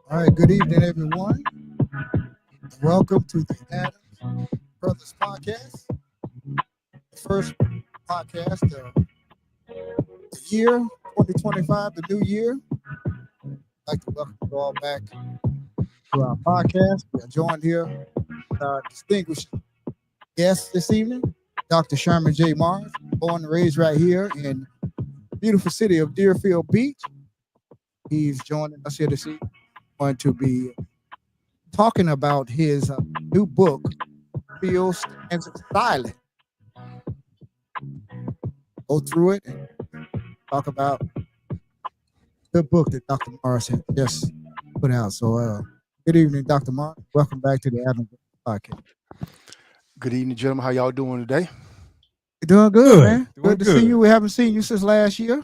All right, good evening, everyone. Welcome to the Adams Brothers Podcast, the first podcast of the year 2025, the new year. I'd like to welcome you all back to our podcast. We are joined here with our distinguished guest this evening, Dr. Sherman J. Mars, born and raised right here in the beautiful city of Deerfield Beach. He's joining us here this evening. Going to be talking about his new book, Feel Stands Silent. Go through it and talk about the book that Dr. Morris had just put out. So, good evening, Dr. Morris. Welcome back to the Adams Podcast. Good evening, gentlemen. How y'all doing today? You're doing good, Good, man. doing Good to see you. good. We haven't seen you since last year.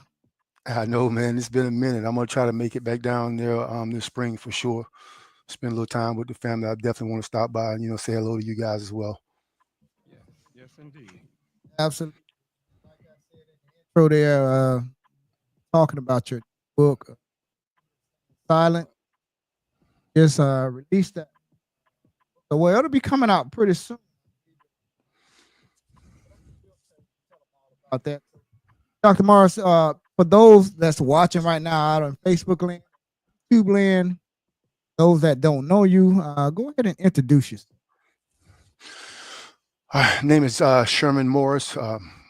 I know, man. It's been a minute. I'm gonna try to make it back down there this spring for sure. Spend a little time with the family. I definitely want to stop by and say hello to you guys as well. Yes, yes, indeed. Absolutely. Like I said in the intro there, talking about your book, Silent. Just released that. So, well, it'll be coming out pretty soon. About that. Dr. Morris, for those that's watching right now out on Facebook land, YouTube land, those that don't know you, go ahead and introduce yourself. Name is Sherman Morris.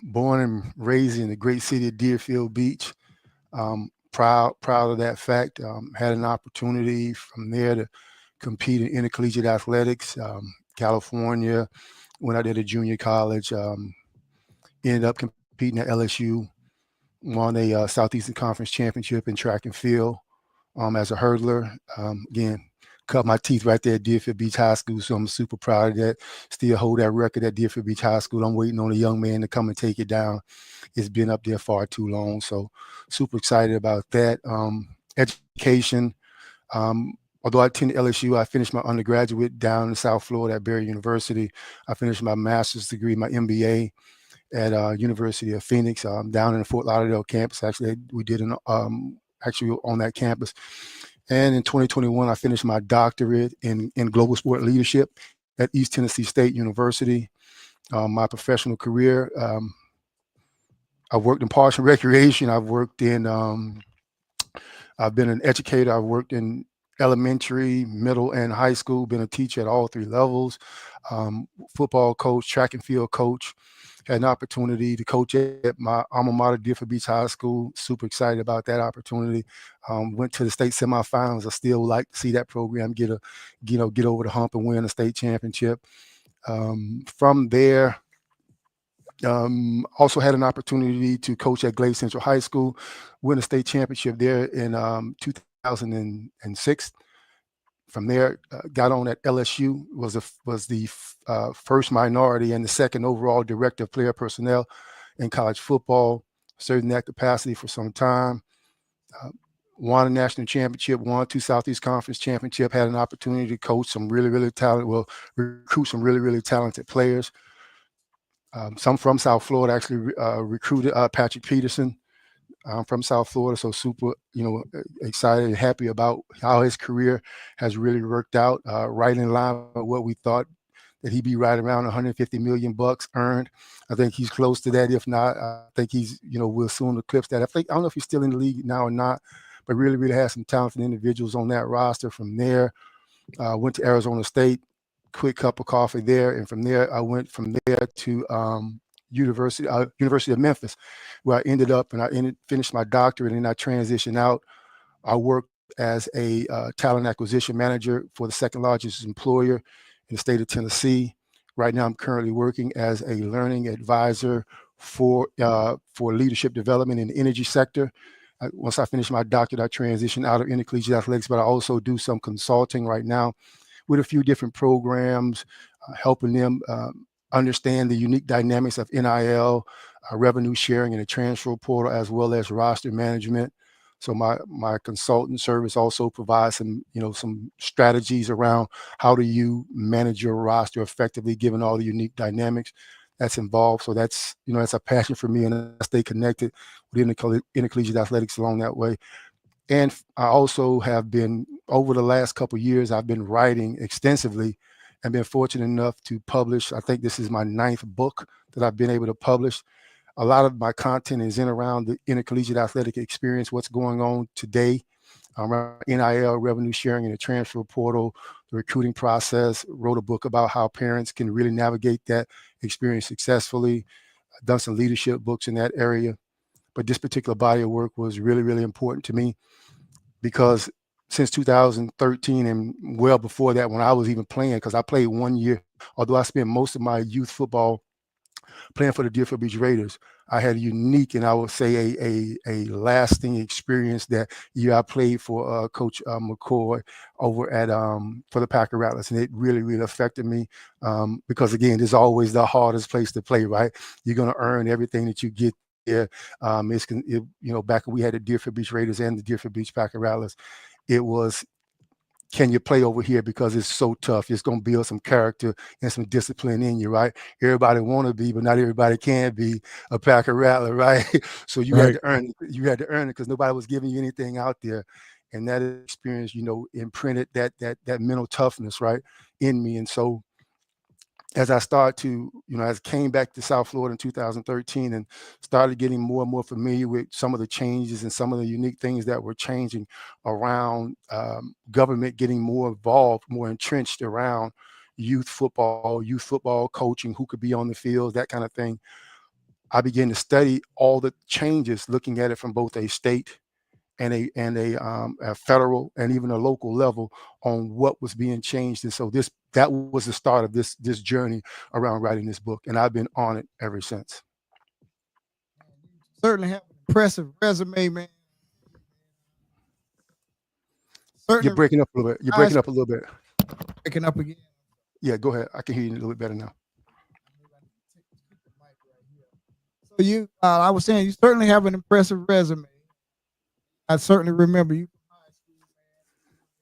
Born and raised in the great city of Deerfield Beach. Proud of that fact. Had an opportunity from there to compete in intercollegiate athletics. California, when I did a junior college, ended up competing at LSU. Won a Southeastern Conference championship in track and field as a hurdler. Again, cut my teeth right there at Deerfield Beach High School, so I'm super proud of that. Still hold that record at Deerfield Beach High School. I'm waiting on a young man to come and take it down. It's been up there far too long, so super excited about that. Education. Although I attended LSU, I finished my undergraduate down in South Florida at Barry University. I finished my master's degree, my MBA at University of Phoenix, down in the Fort Lauderdale campus. Actually, we did actually on that campus. And in 2021, I finished my doctorate in global sport leadership at East Tennessee State University. My professional career, I've worked in parks and recreation. I've been an educator. I've worked in elementary, middle, and high school. Been a teacher at all three levels. Football coach, track and field coach. Had an opportunity to coach at my alma mater, Deerfield Beach High School. Super excited about that opportunity. Went to the state semifinals. I still would like to see that program get over the hump and win a state championship. From there, also had an opportunity to coach at Glade Central High School, win a state championship there in 2006. From there, got on at LSU, was the first minority and the second overall director of player personnel in college football. Served in that capacity for some time. Won a national championship, won two Southeast Conference championship, had an opportunity to coach some really talented, recruit some really talented players. Some from South Florida, actually recruited Patrick Peterson. I'm from South Florida, so super, excited and happy about how his career has really worked out. Right in line with what we thought that he'd be right around 150 million bucks earned. I think he's close to that. If not, I think he's, will soon eclipse that. I don't know if he's still in the league now or not, but really has some talented individuals on that roster. From there, went to Arizona State, quick cup of coffee there, and from there I went from there to University of Memphis, where I ended up and finished my doctorate, and I transitioned out. I worked as a talent acquisition manager for the second largest employer in the state of Tennessee. Right now, I'm currently working as a learning advisor for leadership development in the energy sector. Once I finish my doctorate, I transition out of intercollegiate athletics, but I also do some consulting right now with a few different programs, helping them understand the unique dynamics of NIL, revenue sharing, and the transfer portal, as well as roster management. So my consultant service also provides some strategies around how do you manage your roster effectively, given all the unique dynamics that's involved. So that's a passion for me, and I stay connected with intercollegiate athletics along that way. And I also have been over the last couple of years, I've been writing extensively and been fortunate enough to publish. I think this is my 9th book that I've been able to publish. A lot of my content is in around the intercollegiate athletic experience, what's going on today around NIL, revenue sharing, and the transfer portal, the recruiting process. Wrote a book about how parents can really navigate that experience successfully. I've done some leadership books in that area. But this particular body of work was really, really important to me because since 2013 and well before that, when I was even playing, because I played 1 year, although I spent most of my youth football playing for the Deerfield Beach Raiders, I had a unique and I would say a lasting experience that year I played for Coach McCoy over at for the Packer Rattlers, and it really, really affected me because again, it's always the hardest place to play, right? You're going to earn everything that you get there. Back when we had the Deerfield Beach Raiders and the Deerfield Beach Packer Rattlers, it was, can you play over here because it's so tough? It's going to build some character and some discipline in you, right? Everybody want to be, but not everybody can be a Packer Rattler, right? So you had to earn it. You had to earn it because nobody was giving you anything out there. And that experience, imprinted that mental toughness, right, in me. And so as I started to, as I came back to South Florida in 2013 and started getting more and more familiar with some of the changes and some of the unique things that were changing around government getting more involved, more entrenched around youth football coaching, who could be on the field, that kind of thing. I began to study all the changes, looking at it from both a state and a federal and even a local level on what was being changed. And so that was the start of this journey around writing this book, and I've been on it ever since. Certainly have an impressive resume, man. Certainly You're breaking up a little bit. You're breaking up a little bit. breaking up again. Yeah, go ahead. I can hear you a little bit better now. So I was saying, you certainly have an impressive resume. I certainly remember you from high school,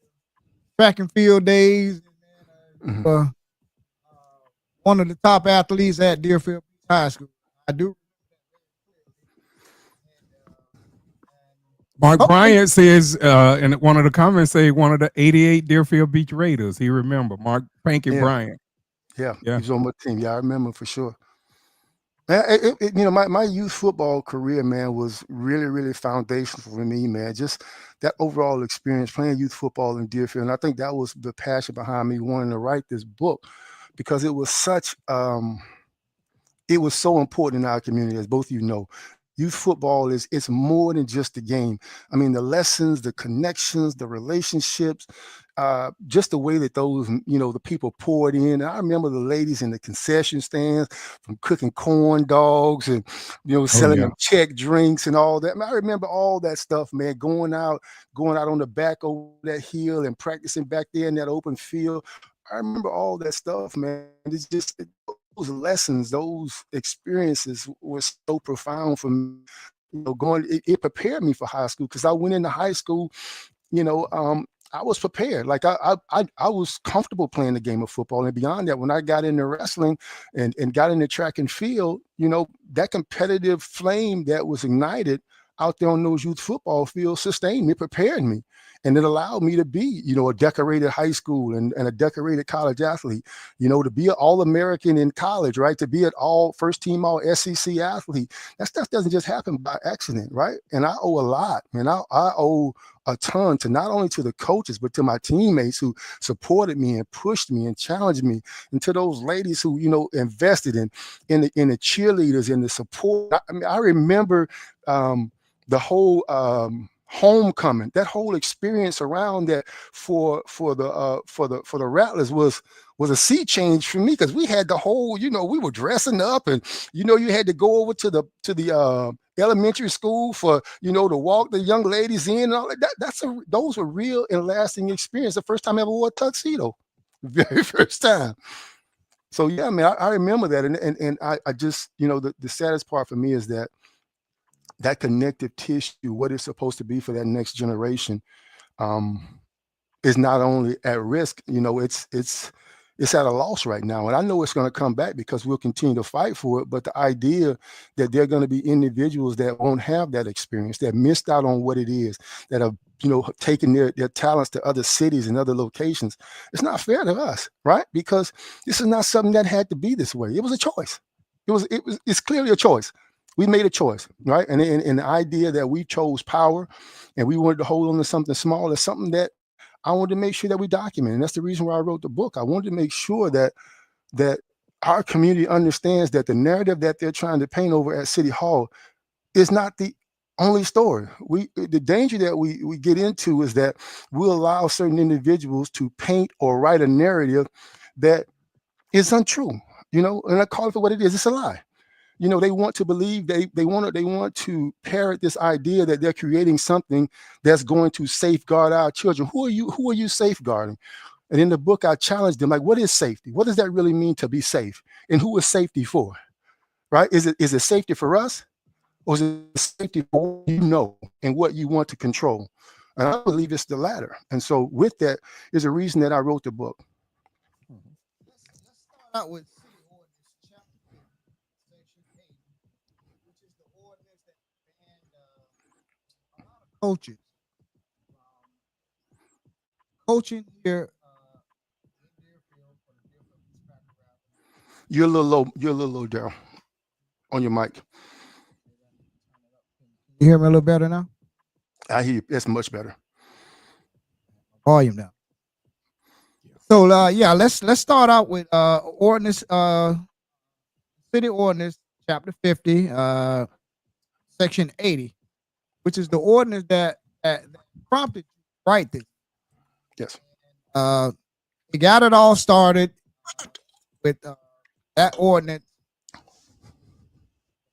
man. Track and field days, and one of the top athletes at Deerfield High School. I do. Mark Bryant says in one of the comments, say one of the 88 Deerfield Beach Raiders. He remember Mark Panky Bryant. Yeah, he was on my team. Yeah, I remember for sure. My youth football career, man, was really, really foundational for me, man. Just that overall experience playing youth football in Deerfield. And I think that was the passion behind me wanting to write this book, because it was it was so important in our community, as both of you know. Youth football it's more than just a game. I mean, the lessons, the connections, the relationships, just the way that those, the people poured in. And I remember the ladies in the concession stands from cooking corn dogs and, selling them check drinks and all that. I remember all that stuff, man, going out on the back over that hill and practicing back there in that open field. I remember all that stuff, man. It's just those lessons, those experiences were so profound for me. It prepared me for high school, because I went into high school, I was prepared. Like I was comfortable playing the game of football. And beyond that, when I got into wrestling and got into track and field, that competitive flame that was ignited out there on those youth football fields sustained me, prepared me. And it allowed me to be, a decorated high school and a decorated college athlete, to be an All-American in college, right? To be an first team all SEC athlete. That stuff doesn't just happen by accident, right? And I owe a lot, man. I owe a ton to not only to the coaches, but to my teammates who supported me and pushed me and challenged me, and to those ladies who, invested in the cheerleaders and the support. I remember the whole homecoming, that whole experience around that for the Rattlers was a sea change for me, because we had the whole, we were dressing up, and you had to go over to the elementary school for to walk the young ladies in and all that. Those were real and lasting experience. The first time I ever wore a tuxedo, very first time. So yeah, man, I remember that, and I just the saddest part for me is that connective tissue, what it's supposed to be for that next generation, is not only at risk. It's it's at a loss right now. And I know it's going to come back because we'll continue to fight for it. But the idea that there are going to be individuals that won't have that experience, that missed out on what it is, that have, taken their talents to other cities and other locations, it's not fair to us, right? Because this is not something that had to be this way. It was a choice. It's clearly a choice. We made a choice, right? And the idea that we chose power and we wanted to hold on to something small is something that I wanted to make sure that we document. And that's the reason why I wrote the book. I wanted to make sure that our community understands that the narrative that they're trying to paint over at City Hall is not the only story. The danger that we get into is that we'll allow certain individuals to paint or write a narrative that is untrue, and I call it for what it is. It's a lie. They want to believe they want to parrot this idea that they're creating something that's going to safeguard our children. Who are you safeguarding? And in the book, I challenged them, like, what is safety? What does that really mean to be safe? And who is safety for? Right? Is it safety for us? Or is it safety for what you know and what you want to control? And I believe it's the latter. And so with that is a reason that I wrote the book. Let's start out with City Ordinance Chapter 50, Section 8, which is the ordinance that banned a lot of coaches coaching here in Deerfield for the Deerfield Beach Packer Rally. You're a little low. You're a little low, Daryl, on your mic. You hear me a little better now? I hear you. It's much better. Volume now. So let's start out with ordinance City Ordinance Chapter 50, Section 80, which is the ordinance that prompted you to write this. Yes. We got it all started with that ordinance.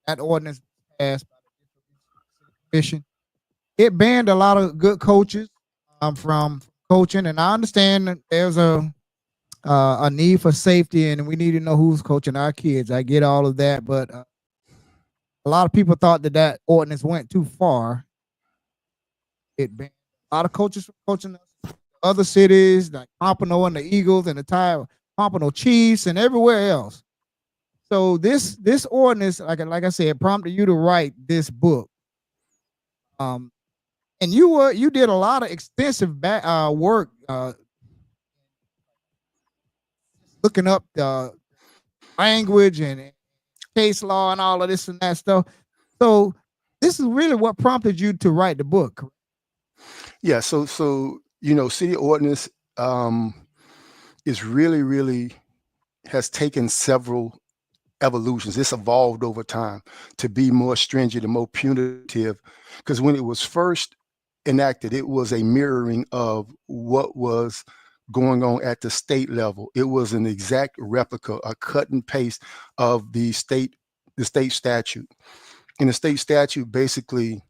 That ordinance passed by the Commission. It banned a lot of good coaches from coaching, and I understand that there's a need for safety, and we need to know who's coaching our kids. I get all of that, but a lot of people thought that ordinance went too far. It banned a lot of coaches from coaching other cities like Pompano and the Eagles and the Pompano Chiefs and everywhere else. So this ordinance, like I said, prompted you to write this book. And you did a lot of extensive work looking up the language and case law and all of this and that stuff. So this is really what prompted you to write the book. Yeah. So city ordinance is really has taken several evolutions. It's evolved over time to be more stringent and more punitive, because when it was first enacted, it was a mirroring of what was going on at the state level. It was an exact replica, a cut and paste of the state statute. And the state statute basically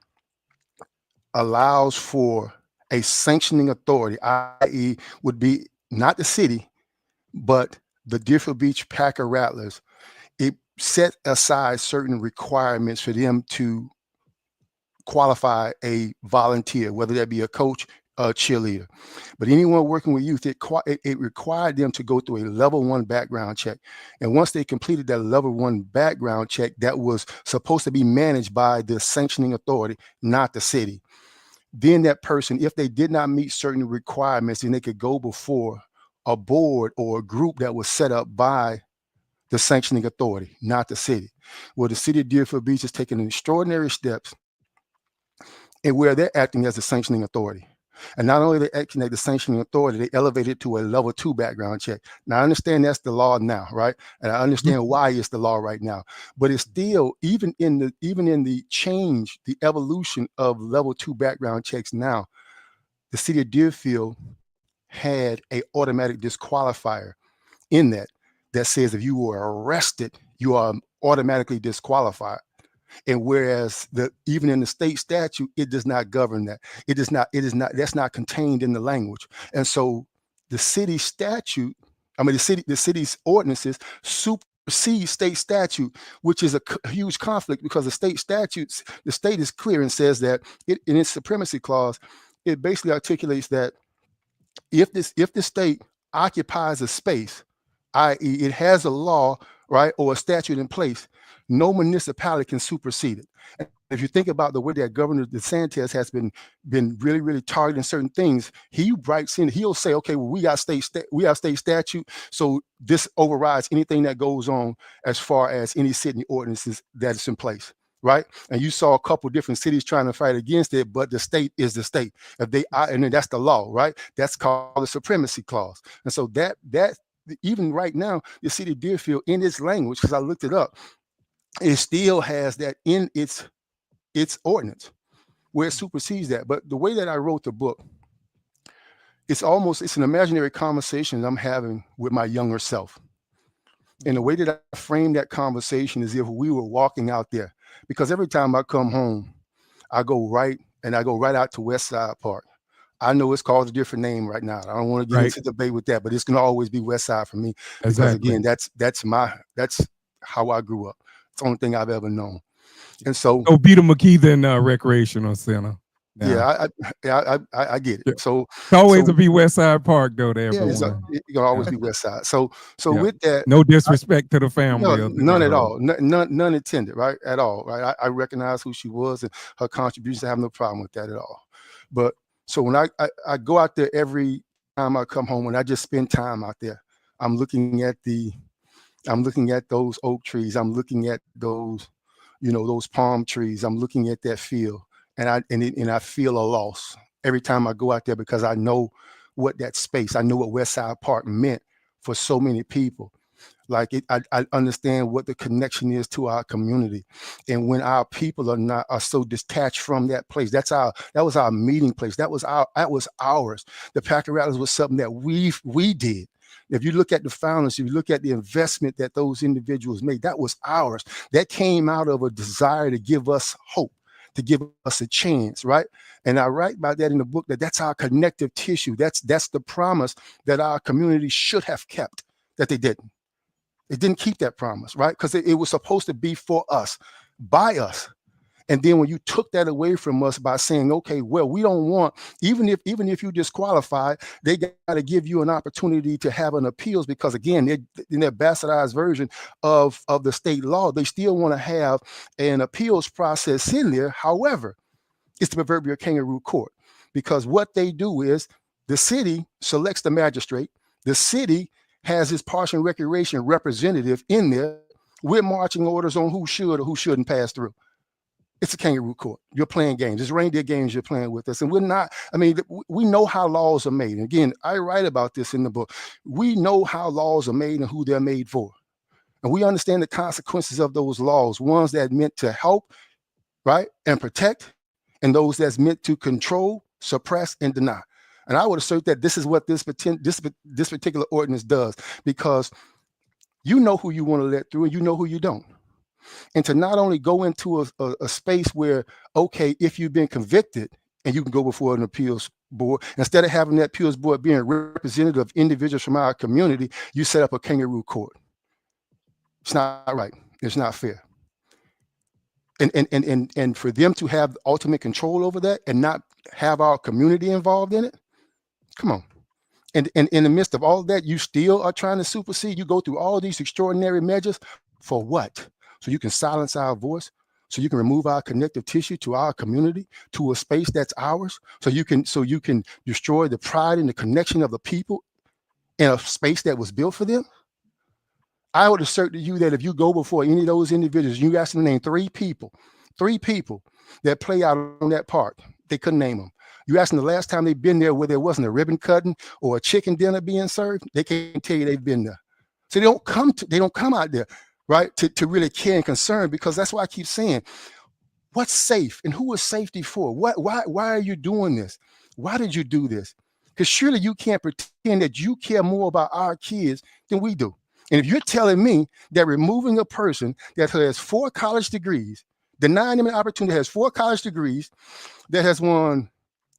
allows for a sanctioning authority, i.e., would be not the city, but the Deerfield Beach Packer Rattlers. It set aside certain requirements for them to qualify a volunteer, whether that be a coach or a cheerleader. But anyone working with youth, it required them to go through a level 1 background check. And once they completed that level 1 background check, that was supposed to be managed by the sanctioning authority, not the city. Then that person, if they did not meet certain requirements, then they could go before a board or a group that was set up by the sanctioning authority, not the city. Well, the city of Deerfield Beach is taking extraordinary steps and where they're acting as the sanctioning authority. And not only are they acting as the sanctioning authority, they elevate it to a level 2 background check. Now, I understand that's the law now, right? And I understand why it's the law right now. But it's still, even in the change, the evolution of level 2 background checks now, the city of Deerfield had a automatic disqualifier in that says if you were arrested, you are automatically disqualified. And whereas even in the state statute, it does not govern that. That's not contained in the language. And so the city statute, the city's ordinances supersede state statute, which is a huge conflict, because the state statutes, the state is clear and says that in its supremacy clause, it basically articulates that if the state occupies a space i.e., it has a law, right, or a statute in place. No municipality can supersede it. And if you think about the way that Governor DeSantis has been really, really targeting certain things, he writes in, he'll say, okay, well, we got state statute, so this overrides anything that goes on as far as any city ordinances that is in place. Right. And you saw a couple different cities trying to fight against it, but the state is the state. If they are, and then that's the law, right? That's called the supremacy clause. And so that even right now, the city of Deerfield, in its language, because I looked it up, it still has that in its ordinance where it supersedes that. But the way that I wrote the book, it's an imaginary conversation I'm having with my younger self. And the way that I frame that conversation is if we were walking out there, because every time I come home, I go right out to West Side Park. I know it's called a different name right now. I don't want to get into debate with that, but it's gonna always be West Side for me. Because again, that's how I grew up. It's the only thing I've ever known. And so Beat McKeithen Recreational Center. Now. Yeah, I get it. So it's always to be West Side Park though to everyone. It's gonna always be West Side. So with that, no disrespect to the family. None at all. None intended, right? At all, right? I recognize who she was and her contributions. I have no problem with that at all. But so when I go out there every time I come home, when I just spend time out there, I'm looking at those oak trees. I'm looking at those, those palm trees. I'm looking at that field, and I feel a loss every time I go out there because I know what that space, I know what West Side Park meant for so many people. Like I understand what the connection is to our community, and when our people are so detached from that place, that was our meeting place. That was ours. The Packer Rattlers was something that we did. If you look at the founders, if you look at the investment that those individuals made, that was ours. That came out of a desire to give us hope, to give us a chance, right? And I write about that in the book, that's our connective tissue. That's the promise that our community should have kept, that they didn't. It didn't keep that promise, right? Because it was supposed to be for us, by us. And then when you took that away from us by saying, okay, well, we don't want, even if you disqualify, they got to give you an opportunity to have an appeals, because again, in their bastardized version of the state law, they still want to have an appeals process in there. However, it's the proverbial kangaroo court, because what they do is the city selects the magistrate, the city has his Parks and Recreation representative in there with marching orders on who should or who shouldn't pass through. It's a kangaroo court. You're playing games. It's reindeer games you're playing with us. And we're not, we know how laws are made. And again, I write about this in the book. We know how laws are made and who they're made for. And we understand the consequences of those laws, ones that meant to help, right, and protect, and those that's meant to control, suppress, and deny. And I would assert that this is what this particular ordinance does, because you know who you want to let through and you know who you don't. And to not only go into a space where, okay, if you've been convicted and you can go before an appeals board, instead of having that appeals board being representative of individuals from our community, you set up a kangaroo court. It's not right. It's not fair. And for them to have ultimate control over that and not have our community involved in it, come on. And in the midst of all of that, you still are trying to supersede. You go through all these extraordinary measures for what? So you can silence our voice, so you can remove our connective tissue to our community, to a space that's ours, so you can destroy the pride and the connection of the people in a space that was built for them. I would assert to you that if you go before any of those individuals, you ask them to name three people that play out on that park, they couldn't name them. You ask them the last time they've been there where there wasn't a ribbon cutting or a chicken dinner being served, they can't tell you they've been there. So they don't come out there, right, to really care and concern, because that's why I keep saying, what's safe and who is safety for? Why are you doing this? Why did you do this? Because surely you can't pretend that you care more about our kids than we do. And if you're telling me that removing a person that has 4 college degrees, denying them an opportunity, has 4 college degrees, that has won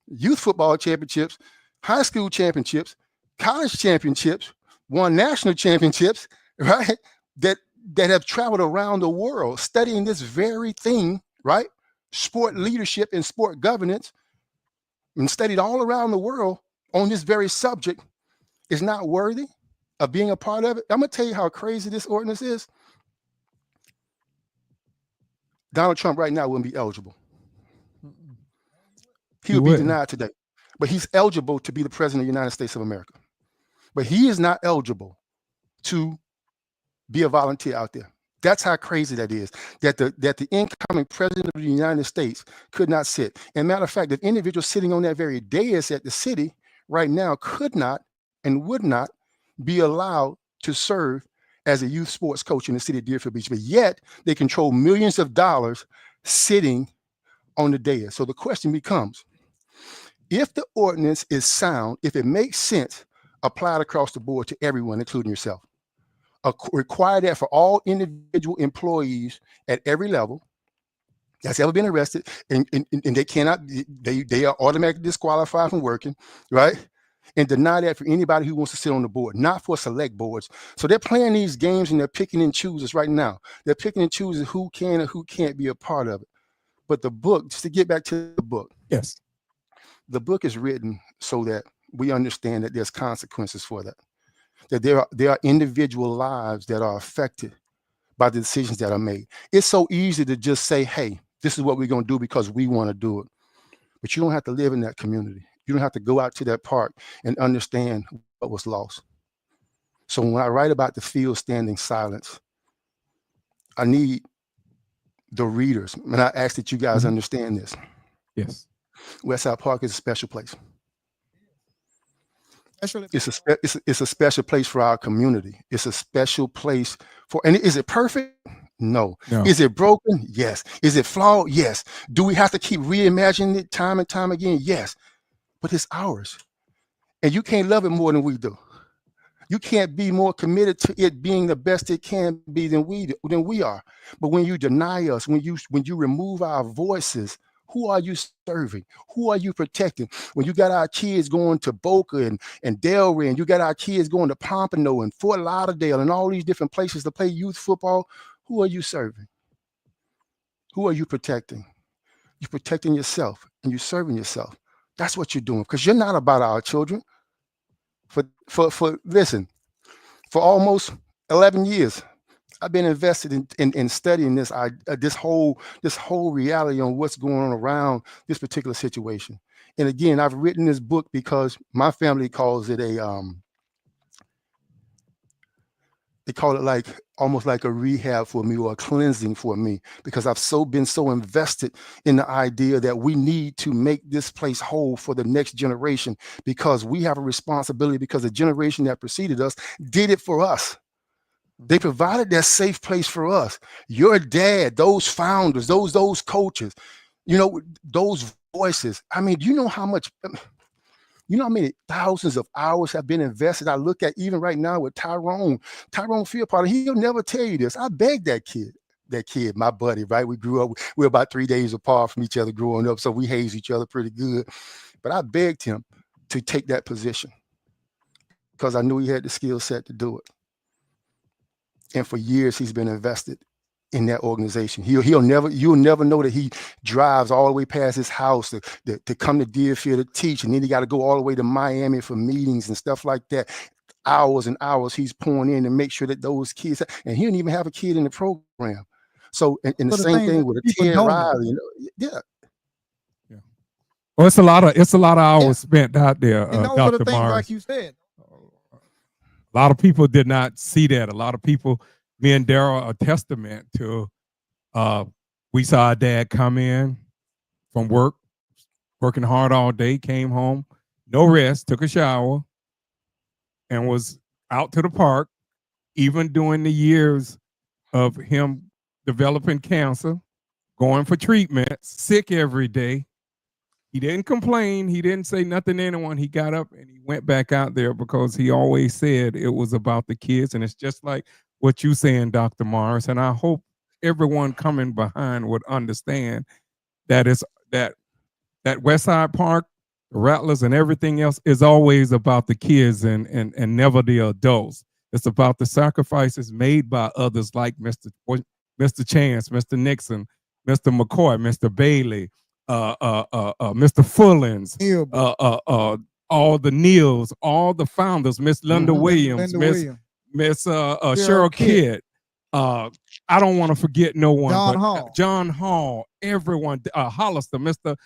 youth football championships, high school championships, college championships, won national championships, right? That have traveled around the world studying this very thing, right? Sport leadership and sport governance, and studied all around the world on this very subject, is not worthy. of being a part of it, I'm gonna tell you how crazy this ordinance is. Donald Trump right now wouldn't be eligible. He would be denied today. But he's eligible to be the president of the United States of America. But he is not eligible to be a volunteer out there. That's how crazy that is. That the incoming president of the United States could not sit. And matter of fact, the individual sitting on that very dais at the city right now could not and would not be allowed to serve as a youth sports coach in the city of Deerfield Beach. But yet they control millions of dollars sitting on the dais. So the question becomes, if the ordinance is sound, if it makes sense, applied across the board to everyone, including yourself. Require that for all individual employees at every level that's ever been arrested, and they cannot, they are automatically disqualified from working, right? And deny that for anybody who wants to sit on the board, not for select boards. So they're playing these games and they're picking and choosing right now. They're picking and choosing who can and who can't be a part of it. But the book, just to get back to the book. Yes. The book is written so that we understand that there's consequences for that. That there are individual lives that are affected by the decisions that are made. It's so easy to just say, hey, this is what we're going to do because we want to do it. But you don't have to live in that community. You don't have to go out to that park and understand what was lost. So when I write about the field standing silence, I need the readers, and I ask that you guys understand this. Yes. Westside Park is a special place. Actually, It's a special place for our community. It's a special place for, and is it perfect? No. Is it broken? Yes. Is it flawed? Yes. Do we have to keep reimagining it time and time again? Yes. But it's ours. And you can't love it more than we do. You can't be more committed to it being the best it can be than we are. But when you deny us, when you remove our voices, who are you serving? Who are you protecting? When you got our kids going to Boca and Delray, and you got our kids going to Pompano and Fort Lauderdale and all these different places to play youth football, who are you serving? Who are you protecting? You're protecting yourself and you're serving yourself. That's what you're doing, because you're not about our children. Listen, for almost 11 years, I've been invested in studying this whole reality on what's going on around this particular situation. And again, I've written this book because my family calls it they call it like almost like a rehab for me, or a cleansing for me, because I've been so invested in the idea that we need to make this place whole for the next generation, because we have a responsibility, because the generation that preceded us did it for us. They provided that safe place for us. Your dad, those founders, those coaches, those voices. I mean, you know how many thousands of hours have been invested. I look at even right now with Tyrone Fieldparty. He'll never tell you this. I begged that kid, my buddy, right? We grew up, we were about 3 days apart from each other growing up, so we hazed each other pretty good. But I begged him to take that position because I knew he had the skill set to do it. And for years, he's been invested in that organization. You'll never know that he drives all the way past his house to come to Deerfield to teach, and then he got to go all the way to Miami for meetings and stuff like that. Hours and hours he's pouring in to make sure that those kids, and he didn't even have a kid in the program. So, and the same thing with a Ted Riley, yeah. Well, it's a lot of hours spent out there, and those Dr. are the things, Morris. like you said. A lot of people did not see that. A lot of people, me and Daryl are testament to, we saw our dad come in from work, working hard all day, came home, no rest, took a shower, and was out to the park, even during the years of him developing cancer, going for treatments, sick every day. He didn't complain. He didn't say nothing to anyone. He got up and he went back out there because he always said it was about the kids. And it's just like what you're saying, Dr. Morris. And I hope everyone coming behind would understand that that Westside Park, the Rattlers, and everything else is always about the kids and never the adults. It's about the sacrifices made by others like Mr. Chance, Mr. Nixon, Mr. McCoy, Mr. Bailey, Mr. Fullins, all the Neils, all the founders, Miss Linda Mhm. Williams, Linda Miss Williams, Cheryl Kidd. I don't want to forget no one, John but Hall. John Hall, everyone, Hollister, Mr.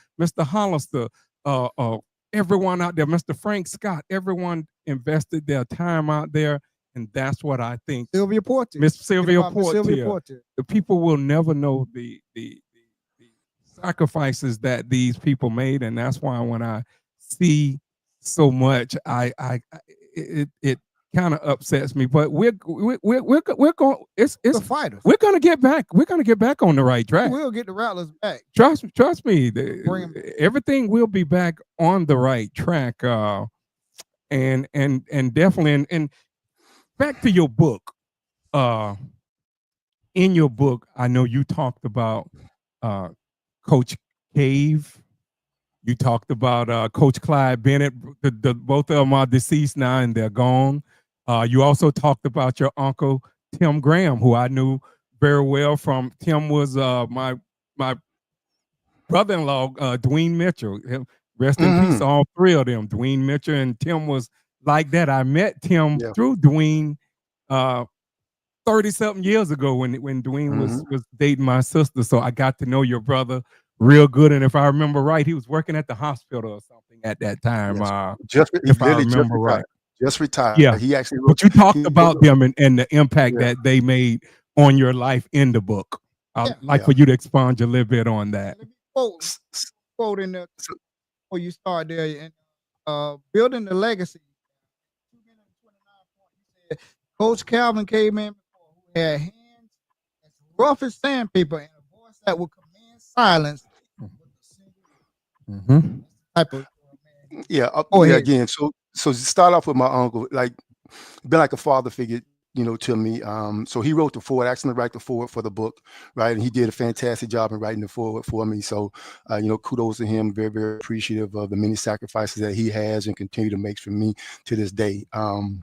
Hollister, everyone out there, Mr. Frank Scott, everyone invested their time out there, and that's what I think. Sylvia Porter. Miss Sylvia Sylvia Porter, Porter. the people will never know the sacrifices that these people made, and that's why when I see so much, it kind of upsets me. But we're going. The It's fighters. we're gonna get back. We're gonna get back on the right track. We'll get the Rattlers back. Trust me. Bring 'em. Everything will be back on the right track. And definitely, and back to your book. In your book, I know you talked about Coach Cave. You talked about Coach Clyde Bennett. Both of them are deceased now and they're gone. You also talked about your uncle Tim Graham, who I knew very well. From Tim was my brother-in-law, Dwayne Mitchell. Rest in peace, all three of them. Dwayne Mitchell and Tim was like that. I met Tim through Dwayne 30-something years ago when Dwayne was dating my sister. So I got to know your brother real good. And if I remember right, he was working at the hospital or something at that time. If I remember right. Just retired. Yeah. He actually but you talked about them and the impact that they made on your life in the book. I'd like for you to expound a little bit on that. Quote in there before you start there, and building the legacy. Coach Calvin came in before, who had hands as rough as sandpaper and a voice that would command silence. Type of again. So to start off with my uncle, like been like a father figure, to me. So he wrote the forward, asked him to write the forward for the book, right? And he did a fantastic job in writing the forward for me. So, kudos to him. Very, very appreciative of the many sacrifices that he has and continue to make for me to this day. And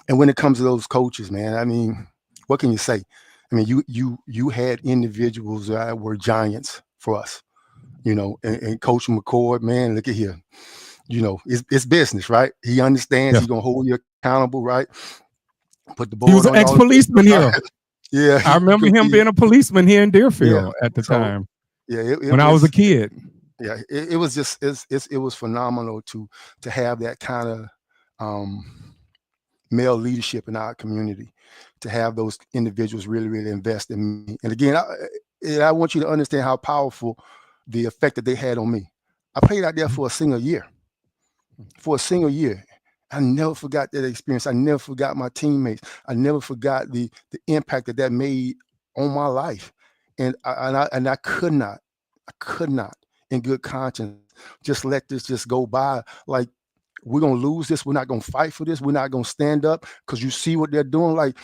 when it comes to those coaches, man, I mean, what can you say? I mean, you had individuals that were giants for us, and Coach McCord, man, look at here. It's business, right? He understands he's gonna hold you accountable, right? Put the ball. He was an ex-policeman here. Yeah, I remember him being a policeman here in Deerfield at the time. Yeah, when I was a kid. Yeah, it was just it was phenomenal to have that kind of male leadership in our community, to have those individuals really, really invest in me. And again, I want you to understand how powerful the effect that they had on me. I played out there for a single year. I never forgot that experience. I never forgot my teammates. I never forgot the impact that made on my life. And I could not in good conscience just let this just go by. Like, we're going to lose this. We're not going to fight for this. We're not going to stand up because you see what they're doing. Like,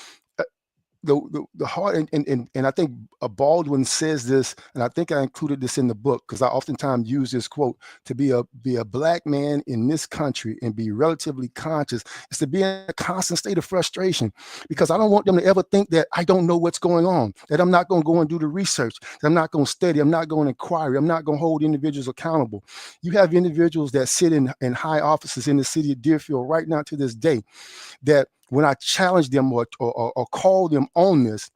the heart, and I think Baldwin says this, and I think I included this in the book because I oftentimes use this quote: to be a black man in this country and be relatively conscious is to be in a constant state of frustration, because I don't want them to ever think that I don't know what's going on, that I'm not going to go and do the research, that I'm not going to study, I'm not going to inquire, I'm not going to hold individuals accountable. You have individuals that sit in high offices in the city of Deerfield right now to this day that when I challenge them or call them on this,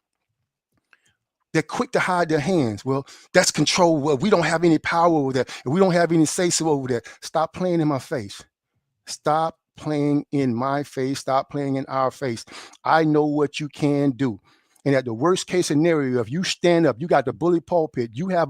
they're quick to hide their hands. Well, that's control. Well, we don't have any power over that. And we don't have any say-so over that. Stop playing in my face. Stop playing in my face. Stop playing in our face. I know what you can do. And at the worst case scenario, if you stand up, you got the bully pulpit, you have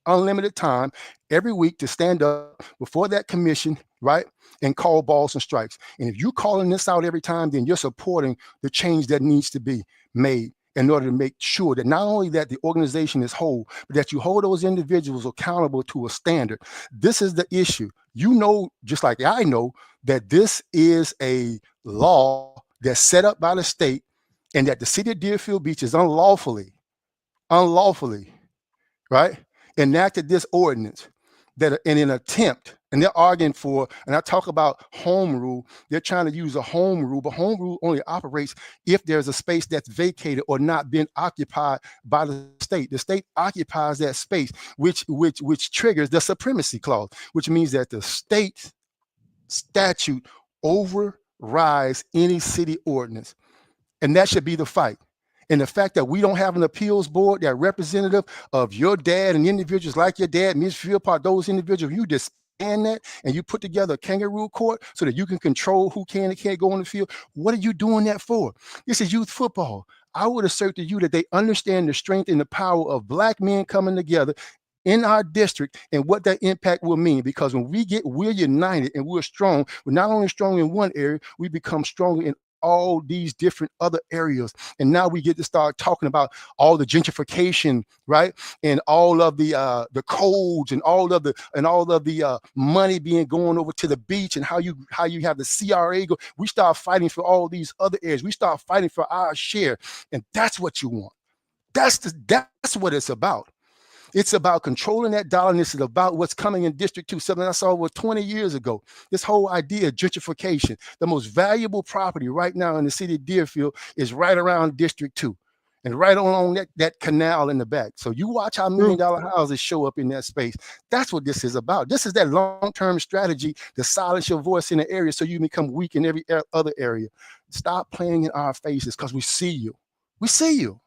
unlimited time every week to stand up before that commission, right, and call balls and strikes. And if you're calling this out every time, then you're supporting the change that needs to be made in order to make sure that not only that the organization is whole, but that you hold those individuals accountable to a standard. This is the issue. Just like I know, that this is a law that's set up by the state, and that the city of Deerfield Beach is unlawfully, right, enacted this ordinance that in an attempt, and they're arguing for, and I talk about home rule, they're trying to use a home rule, but home rule only operates if there's a space that's vacated or not been occupied by the state. The state occupies that space, which triggers the supremacy clause, which means that the state statute overrides any city ordinance. And that should be the fight. And the fact that we don't have an appeals board that representative of your dad and individuals like your dad, Ms. Philpott, those individuals, you disband that and you put together a kangaroo court so that you can control who can and can't go on the field. What are you doing that for? This is youth football. I would assert to you that they understand the strength and the power of Black men coming together in our district and what that impact will mean. Because when we're united and we're strong, we're not only strong in one area, we become stronger in all these different other areas. And now we get to start talking about all the gentrification, right? And all of the codes and all of the money being going over to the beach and how you have the CRA go. We start fighting for all these other areas. We start fighting for our share. And that's what you want. That's what it's about. It's about controlling that dollar, and this is about what's coming in District 2, something I saw over 20 years ago. This whole idea of gentrification. The most valuable property right now in the city of Deerfield is right around District 2 and right along that canal in the back. So you watch how $1 million houses show up in that space. That's what this is about. This is that long-term strategy to silence your voice in the area so you become weak in every other area. Stop playing in our faces because we see you. We see you.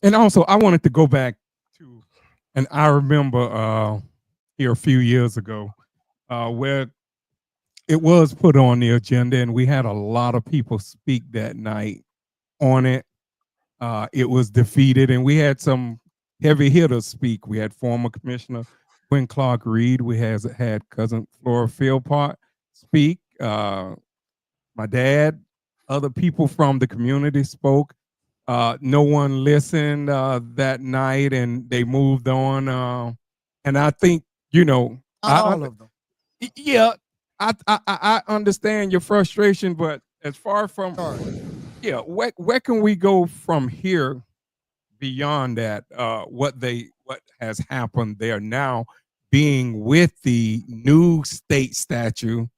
And also, I wanted to go back to, and I remember here a few years ago where it was put on the agenda, and we had a lot of people speak that night on it. It was defeated, and we had some heavy hitters speak. We had former Commissioner Quinn Clark Reed. We had Cousin Flora Philpott speak. My dad, other people from the community spoke. No one listened that night, and they moved on. And I think, Not all of them. Yeah, I understand your frustration, but as far from where can we go from here beyond that? What has happened there now, being with the new state statute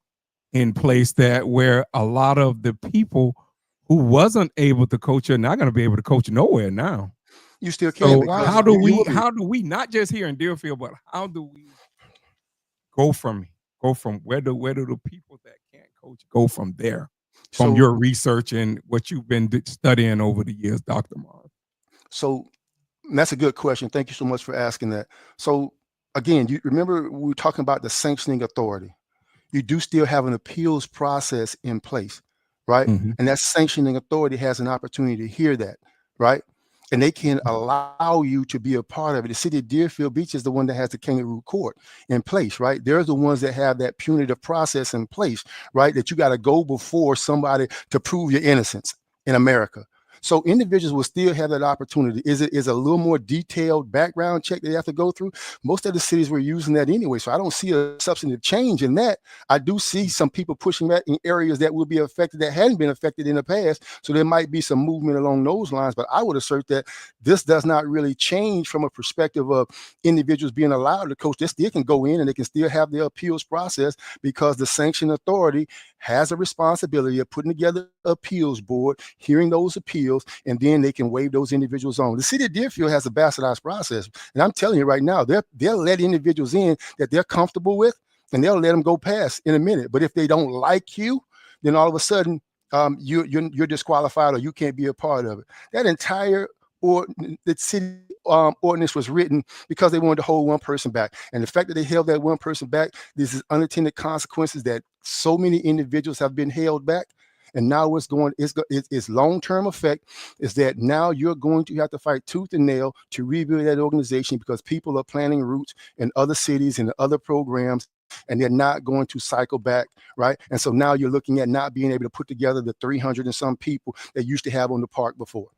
in place, that where a lot of the people who wasn't able to coach are not going to be able to coach nowhere now. You still can. So how do we not just here in Deerfield, but how do we go from where do the people that can't coach go from there? From your research and what you've been studying over the years, Dr. Mars. So that's a good question. Thank you so much for asking that. So again, you remember we were talking about the sanctioning authority. You do still have an appeals process in place, right? Mm-hmm. And that sanctioning authority has an opportunity to hear that, right? And they can allow you to be a part of it. The city of Deerfield Beach is the one that has the kangaroo court in place, right? They're the ones that have that punitive process in place, right? That you got to go before somebody to prove your innocence in America. So individuals will still have that opportunity. Is a little more detailed background check they have to go through? Most of the cities were using that anyway, so I don't see a substantive change in that. I do see some people pushing that in areas that will be affected that hadn't been affected in the past, so there might be some movement along those lines, but I would assert that this does not really change from a perspective of individuals being allowed to coach. They still can go in and they can still have their appeals process because the sanction authority has a responsibility of putting together an appeals board, hearing those appeals, and then they can waive those individuals on. The city of Deerfield has a bastardized process. And I'm telling you right now, they'll let individuals in that they're comfortable with, and they'll let them go past in a minute. But if they don't like you, then all of a sudden you're disqualified or you can't be a part of it. That entire the city ordinance was written because they wanted to hold one person back. And the fact that they held that one person back, this is unintended consequences that so many individuals have been held back. And now its long-term effect is that now you're going to have to fight tooth and nail to rebuild that organization because people are planning routes in other cities and other programs, and they're not going to cycle back, right? And so now you're looking at not being able to put together the 300 and some people that used to have on the park before.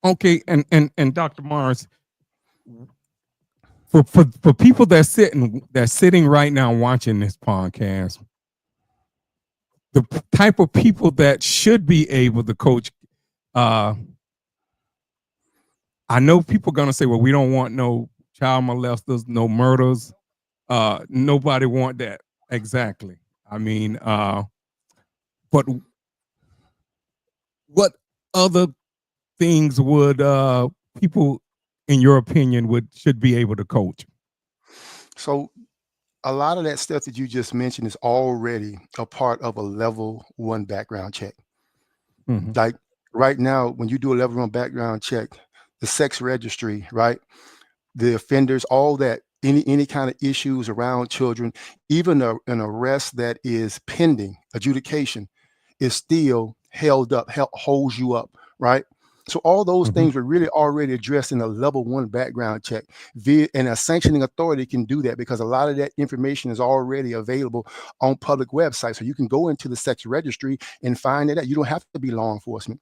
Okay, and Dr. Mars, for people that's sitting right now watching this podcast, the type of people that should be able to coach, I know people are gonna say, well, we don't want no child molesters, no murders. Nobody want that. Exactly. I mean, but what other things would people, in your opinion, should be able to coach? So a lot of that stuff that you just mentioned is already a part of a level 1 background check. Mhm. Like right now, when you do a level 1 background check, the sex registry, right? The offenders, all that, any kind of issues around children, even an arrest that is pending adjudication is still held up, holds you up, right? So all those Mhm. things were really already addressed in a level 1 background check. And a sanctioning authority can do that because a lot of that information is already available on public websites. So you can go into the sex registry and find it out. You don't have to be law enforcement.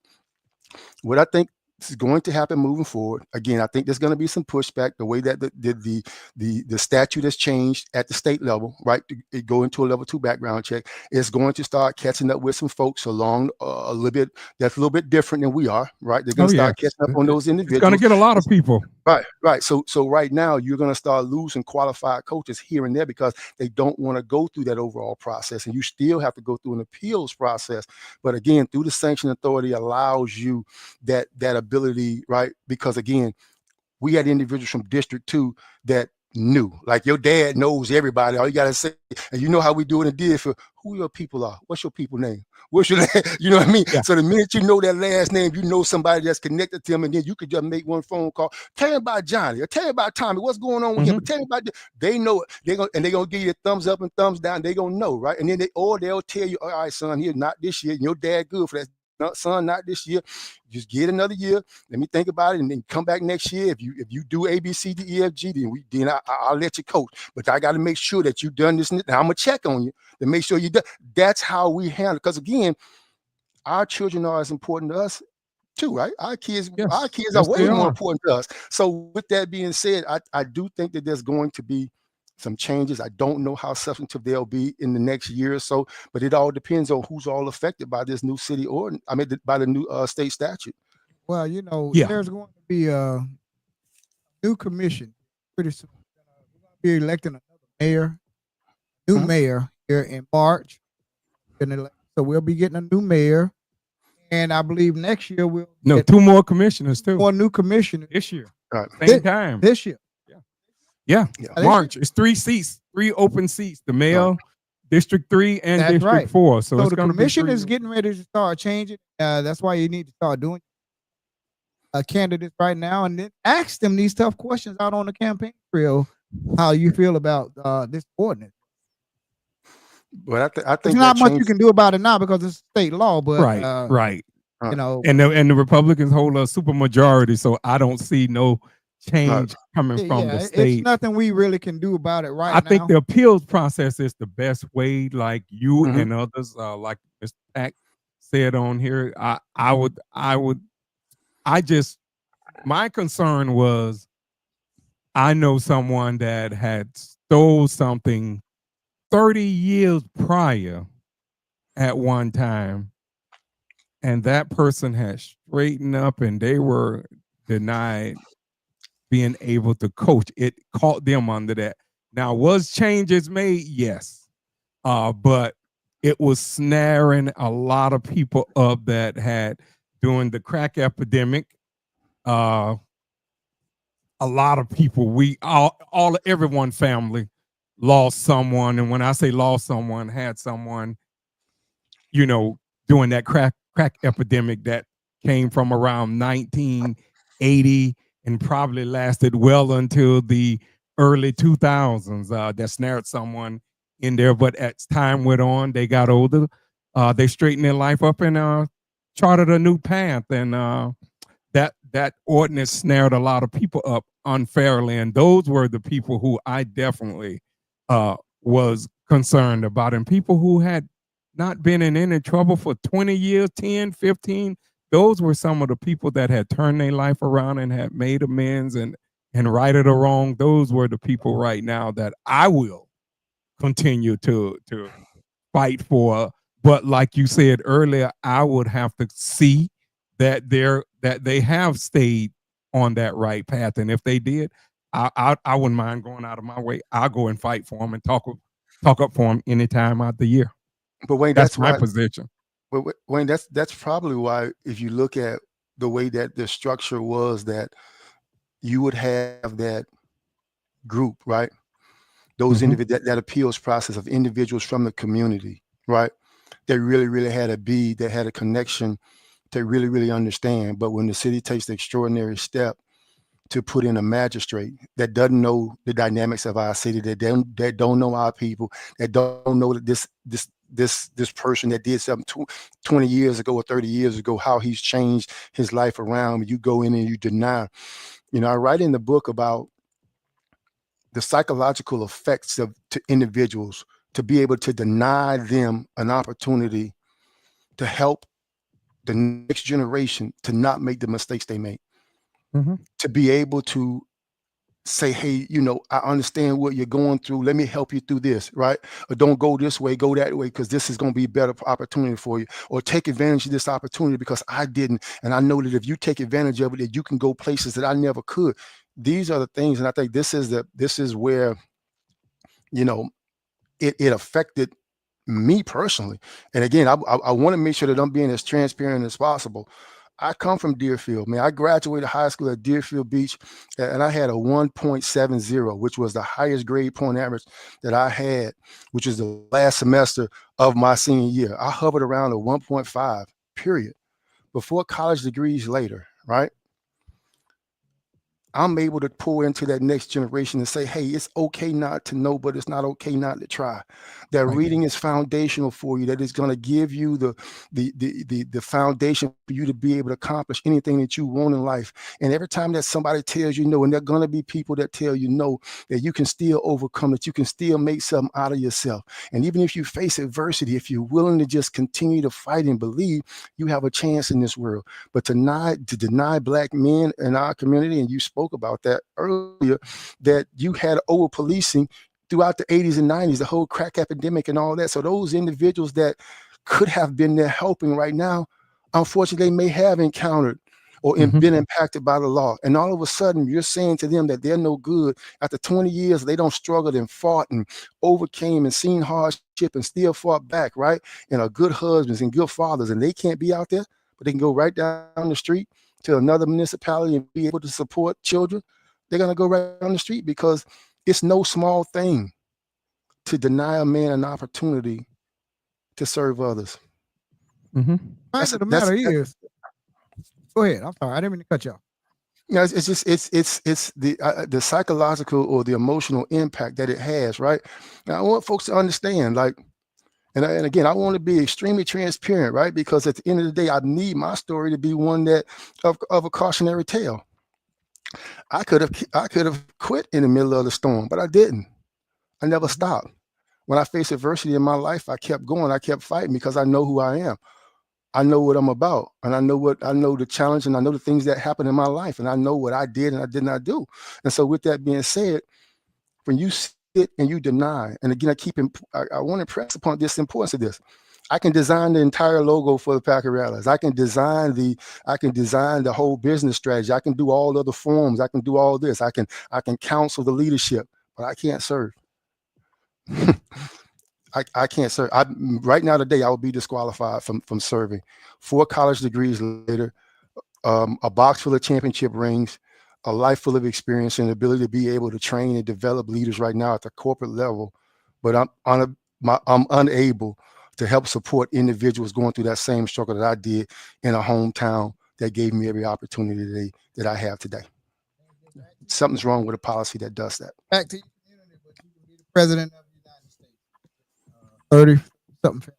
What I think is going to happen moving forward, again, I think there's going to be some pushback. The way that the statute has changed at the state level, right? To go into a level 2 background check, it's going to start catching up with some folks along a little bit that's a little bit different than we are, right? They're going Oh to yes, start catching up on those it's going to individuals. get a lot of people. Right. So right now you're going to start losing qualified coaches here and there because they don't want to go through that overall process, and you still have to go through an appeals process. But again, through the sanction authority allows you that ability, right? Because again, we had individuals from District 2 that knew, like your dad knows everybody. All you got to say, and you know how we do it in Deerfield, who your people are. What's your people name? What's your you know what I mean? Yeah. So the minute you know that last name, you know somebody that's connected to him, and then you could just make one phone call. Tell me about Johnny, or tell me about Tommy. What's going on with him? But tell me about they know it. They're gonna give you a thumbs up and thumbs down. They're gonna know, right? And then they'll tell you, all right, son, here, not this year. And your dad good for that. No, son, not this year. Just get another year. Let me think about it, and then come back next year. If you do A, B, C, D, E, F, G, then I'll let you coach. But I got to make sure that you done this. And I'm gonna check on you to make sure you done. That's how we handle. Because again, our children are as important to us too, right? Our kids Yes, are yes, way they more are. important to us. So with that being said, I do think that there's going to be some changes. I don't know how substantive they'll be in the next year or so, but it all depends on who's all affected by this new city ordinance. I mean, by the new state statute. Well, Yeah. there's going to be a new commission pretty soon. We're going to be electing another mayor, new Mhm. mayor here in March. So we'll be getting a new mayor, and I believe next year we'll No, get 2 more commissioners too more new commissioners this year, Right. same time. this year. Yeah, Yeah. This year? March. It's 3 seats, 3 open seats. The mayor, Right. District 3, and That's District right. 4. So So it's the going to be commission 3. is getting ready to start changing. That's why you need to start doing candidates right now, and then ask them these tough questions out on the campaign trail. How you feel about this ordinance? But I There's think that not much you change. can do about it now because it's state law, but Right, right. Right. And the Republicans hold a super majority, so I don't see no change coming from the it's state. nothing we really can do about it right I now. think the appeals process is the best way, like you Mhm. and others, like Mr. Pack said on here. My concern was I know someone that had stole something 30 years prior at one time, and that person had straightened up and they were denied being able to coach. It caught them under that. Now, was changes made? Yes. But it was snaring a lot of people up that had during the crack epidemic. Uh, a lot of people, everyone family lost someone, and when I say lost someone, had someone, during that crack epidemic that came from around 1980 and probably lasted well until the early 2000s. That snared someone in there, but as time went on, they got older. They straightened their life up and charted a new path, and that ordinance snared a lot of people up unfairly, and those were the people who I definitely was concerned about, and people who had not been in any trouble for 20 years, 10, 15. Those were some of the people that had turned their life around and had made amends and righted a wrong. Those were the people right now that I will continue to fight for. But like you said earlier, I would have to see that they have stayed on that right path. And if they did, I wouldn't mind going out of my way. I'll go and fight for them and talk up for them anytime out the year. But Wayne, That's that's my why. position. But Wayne, that's probably why. If you look at the way that the structure was, that you would have that group, right? those that appeals process of individuals from the community, right? They really had that had a connection to really understand. But when the city takes the extraordinary step to put in a magistrate that doesn't know the dynamics of our city, that don't know our people, that don't know that this person that did something 20 years ago or 30 years ago, how he's changed his life around, you go in and you deny. I write in the book about the psychological effects to individuals to be able to deny them an opportunity to help the next generation to not make the mistakes they make, to be able to say, hey, I understand what you're going through. Let me help you through this, right? Or don't go this way, go that way, because this is going to be a better opportunity for you. Or take advantage of this opportunity because I didn't. And I know that if you take advantage of it, that you can go places that I never could. These are the things. And I think this is where, it affected me personally. And again, I want to make sure that I'm being as transparent as possible. I come from Deerfield, man. I graduated high school at Deerfield Beach, and I had a 1.70, which was the highest grade point average that I had, which was the last semester of my senior year. I hovered around a 1.5, period. Before college degrees later, right? I'm able to pour into that next generation and say, hey, it's okay not to know, but it's not okay not to try. That reading is foundational for you. That is going to give you the foundation for you to be able to accomplish anything that you want in life. And every time that somebody tells you no, and there are going to be people that tell you no, that you can still overcome, that you can still make something out of yourself. And even if you face adversity, if you're willing to just continue to fight and believe, you have a chance in this world. But to deny Black men in our community, and you spoke about that earlier, that you had over policing throughout the 80s and 90s, the whole crack epidemic and all that. So those individuals that could have been there helping right now, unfortunately, they may have encountered or been impacted by the law. And all of a sudden, you're saying to them that they're no good. After 20 years, they don't struggle and fought and overcame and seen hardship and still fought back, right? And are good husbands and good fathers, and they can't be out there, but they can go right down the street to another municipality and be able to support children. They're going to go right down the street because it's no small thing to deny a man an opportunity to serve others. Fact of the matter is, go ahead. I'm sorry, I didn't mean to cut you off. Yeah, it's just it's the psychological or the emotional impact that it has, right? Now I want folks to understand, like, and again, I want to be extremely transparent, right? Because at the end of the day, I need my story to be one that of a cautionary tale. I could have quit in the middle of the storm, but I didn't. I never stopped. When I faced adversity in my life, I kept going. I kept fighting because I know who I am. I know what I'm about, and I know the challenge, and I know the things that happened in my life, and I know what I did and I did not do. And so, with that being said, when you sit and you deny, and again, I want to impress upon this importance of this. I can design the entire logo for the Packer Rattlers. I can design the whole business strategy. I can do all other forms. I can do all this. I can counsel the leadership, but I can't serve. I can't serve. Right now today, I will be disqualified from serving. 4 college degrees later, a box full of championship rings, a life full of experience, and the ability to be able to train and develop leaders right now at the corporate level. But I'm unable to help support individuals going through that same struggle that I did in a hometown that gave me every opportunity that I have today. Something's wrong with a policy that does that. Back to your community, but you can be the president of the United States. 30 something.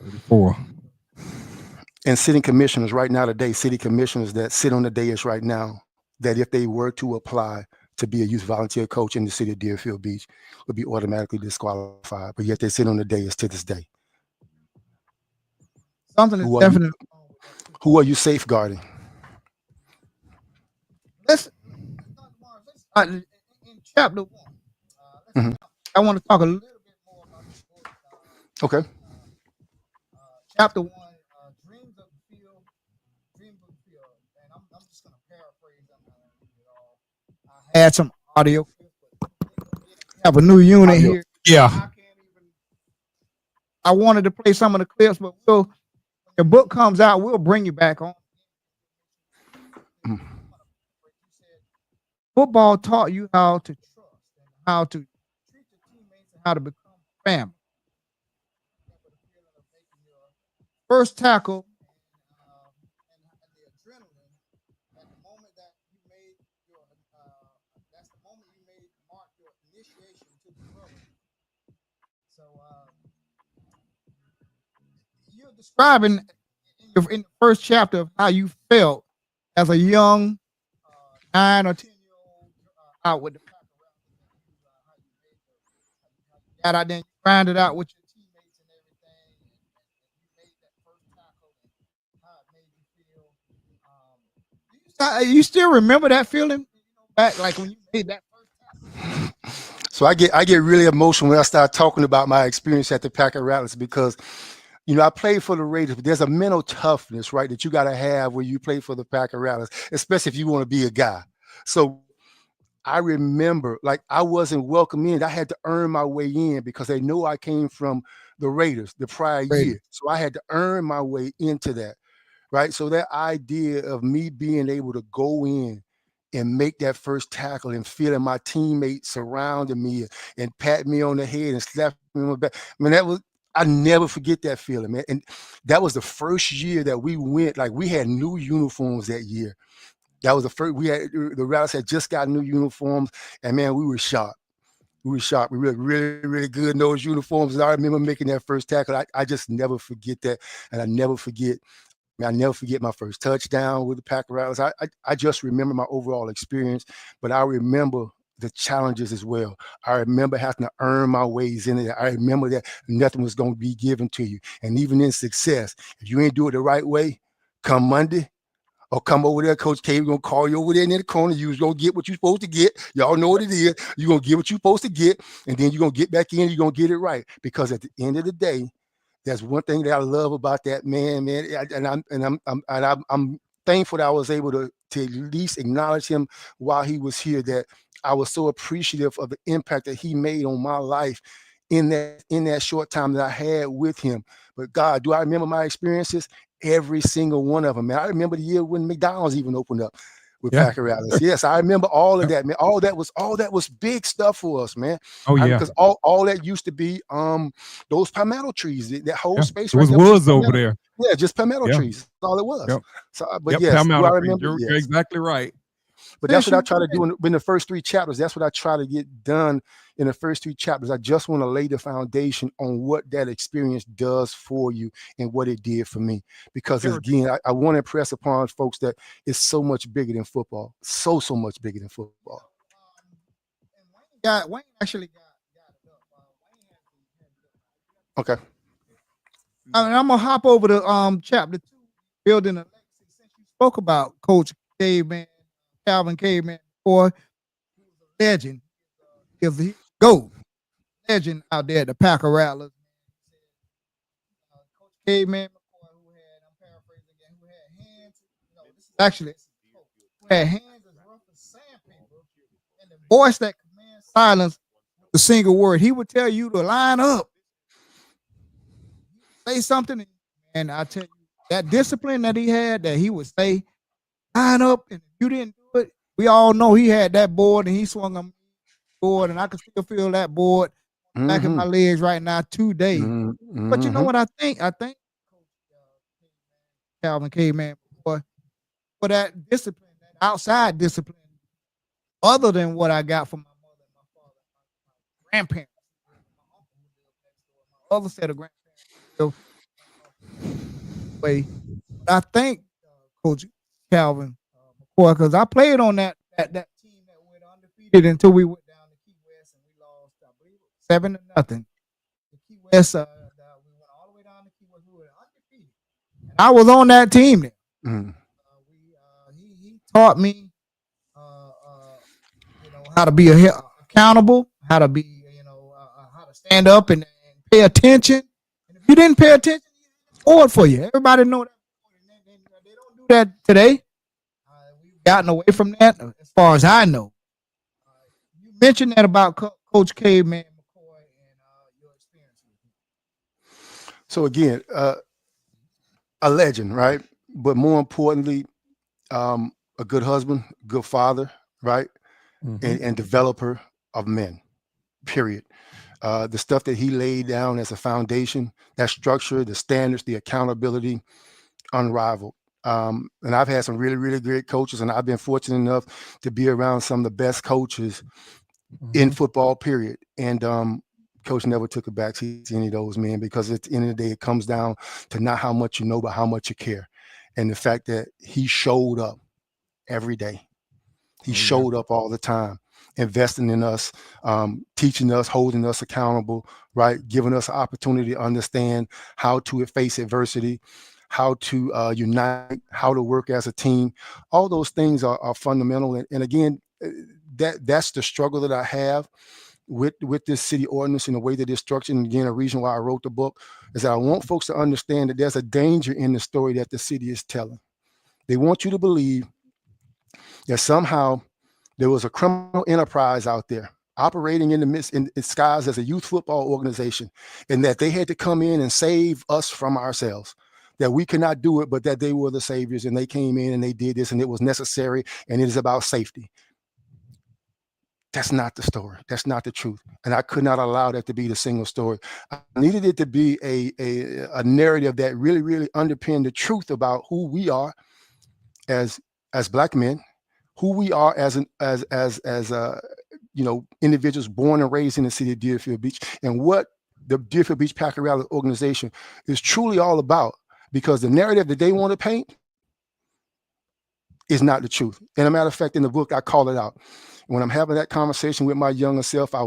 34. And city commissioners right now today, city commissioners that sit on the dais right now, that if they were to apply to be a youth volunteer coach in the city of Deerfield Beach, would be automatically disqualified. But yet they sit on the dais to this day. Something is definitely wrong with that. Who are you safeguarding? Listen, in chapter 1, I want to talk a little bit more about this book. Okay. Chapter 1, Dreams of the Field. Dreams of the Field. And I'm just going to paraphrase. I'm not going to read it all. I had some audio. We have a new unit here. Yeah. I wanted to play some of the clips, but when the book comes out, we'll bring you back on. Football taught you how to trust and how to treat your teammates and how to become family. First tackle and the adrenaline at the moment that you made your that's the moment you made mark your initiation to the program. So you're describing in the first chapter of how you felt as a young 9 or 10-year-old out with the pack around how you made how you got out there and you grinded out with your teammates and everything, and you made that first tackle and how it made you feel. You still remember that feeling back like when you made that first tackle? So I get really emotional when I start talking about my experience at the Packer Rattlers because I played for the Raiders, but there's a mental toughness, right, that you got to have when you play for the Packer Rattlers, especially if you want to be a guy. So I remember, like, I wasn't welcome in. I had to earn my way in because they know I came from the Raiders the prior year. So I had to earn my way into that, right? So that idea of me being able to go in and make that first tackle and feeling my teammates surrounding me and pat me on the head and slap me on the back. I mean, I never forget that feeling, man. And that was the first year that we went, like we had new uniforms that year. That was the first, the Rattlers had just got new uniforms and man, we were sharp. We were sharp. We were really, really good in those uniforms. And I remember making that first tackle. I just never forget that. And I never forget my first touchdown with the Packer Rattlers. I just remember my overall experience, but I remember the challenges as well. I remember having to earn my ways in it. I remember that nothing was going to be given to you. And even in success, if you ain't do it the right way, come Monday or come over there, Coach K, we're going to call you over there in the corner. You're going to get what you're supposed to get. Y'all know what it is. You're going to get what you're supposed to get, and then you're going to get back in. You're going to get it right. Because at the end of the day, that's one thing that I love about that man. I'm thankful that I was able to at least acknowledge him while he was here. That I was so appreciative of the impact that he made on my life in that short time that I had with him. But God, do I remember my experiences? Every single one of them, man. I remember the year when McDonald's even opened up with Packer Rattlers. Yes, I remember all of that, man. All that was big stuff for us, man. Oh yeah, because all that used to be those palmetto trees, that whole space it right was there. woods over there. Yeah, just palmetto Yeah. trees. That's all it was. Yep. So, but Yep, yes, do I palmetto trees. remember? You're Yes. exactly right. But that's what I try to do in the first 3 chapters. That's what I try to get done in the first 3 chapters. I just want to lay the foundation on what that experience does for you and what it did for me. Because again, I want to impress upon folks that it's so much bigger than football. So much bigger than football. Wayne actually got it up. Okay. I mean, I'm gonna hop over to chapter 2, building a legacy. Since you spoke about Coach Caveman, Calvin Caveman, boy, he was a legend. He was a GOAT, legend out there at the Packer Rattlers. Coach Caveman, who had, I'm paraphrasing again, who had hands. This is actually who had hands as rough as sandpaper, and the voice that commands silence with a single word. He would tell you to line up, say something, and I tell you that discipline that he had, that he would say, line up, and if you didn't do it, we all know he had that board and he swung a board, and I can still feel that board back in my legs right now today. But you know what I think? I think Calvin Caveman for that discipline, that outside discipline, other than what I got from my mother and my father, my grandparents, my other set of grandparents. Way, but I think Coach Calvin McCoy, because I played on that team that went undefeated until we went down to Key West and we lost, I believe, 7-0. The Key West, we went all the way down to Key West. We were undefeated, and I was on that team there. He taught me, how to be accountable, how to be, how to stand up and pay attention. And if you didn't pay attention, forward for you. Everybody know that. They don't do that today. We've gotten away from that, as far as I know. You mentioned that about Coach Caveman McCoy and your experience with him. So again, a legend, right? But more importantly, a good husband, good father, right? And developer of men. period. The stuff that he laid down as a foundation, that structure, the standards, the accountability, unrivaled. And I've had some really, really great coaches, and I've been fortunate enough to be around some of the best coaches in football, period. And coach never took a backseat to any of those men, because at the end of the day, it comes down to not how much you know, but how much you care. And the fact that he showed up every day. He showed up all the time, investing in us, teaching us, holding us accountable, right? Giving us an opportunity to understand how to face adversity, how to unite, how to work as a team. All those things are fundamental. And again, that's the struggle that I have with this city ordinance and the way that it's structured. And again, a reason why I wrote the book is that I want folks to understand that there's a danger in the story that the city is telling. They want you to believe that somehow there was a criminal enterprise out there operating in the midst, in disguise as a youth football organization, and that they had to come in and save us from ourselves, that we could not do it, but that they were the saviors, and they came in and they did this, and it was necessary, and it is about safety. That's not the story. That's not the truth. And I could not allow that to be the single story. I needed it to be a narrative that really, really underpinned the truth about who we are as Black men, who we are as individuals born and raised in the city of Deerfield Beach, and what the Deerfield Beach Packer Rally organization is truly all about. Because the narrative that they want to paint is not the truth. And a matter of fact, in the book, I call it out. When I'm having that conversation with my younger self, I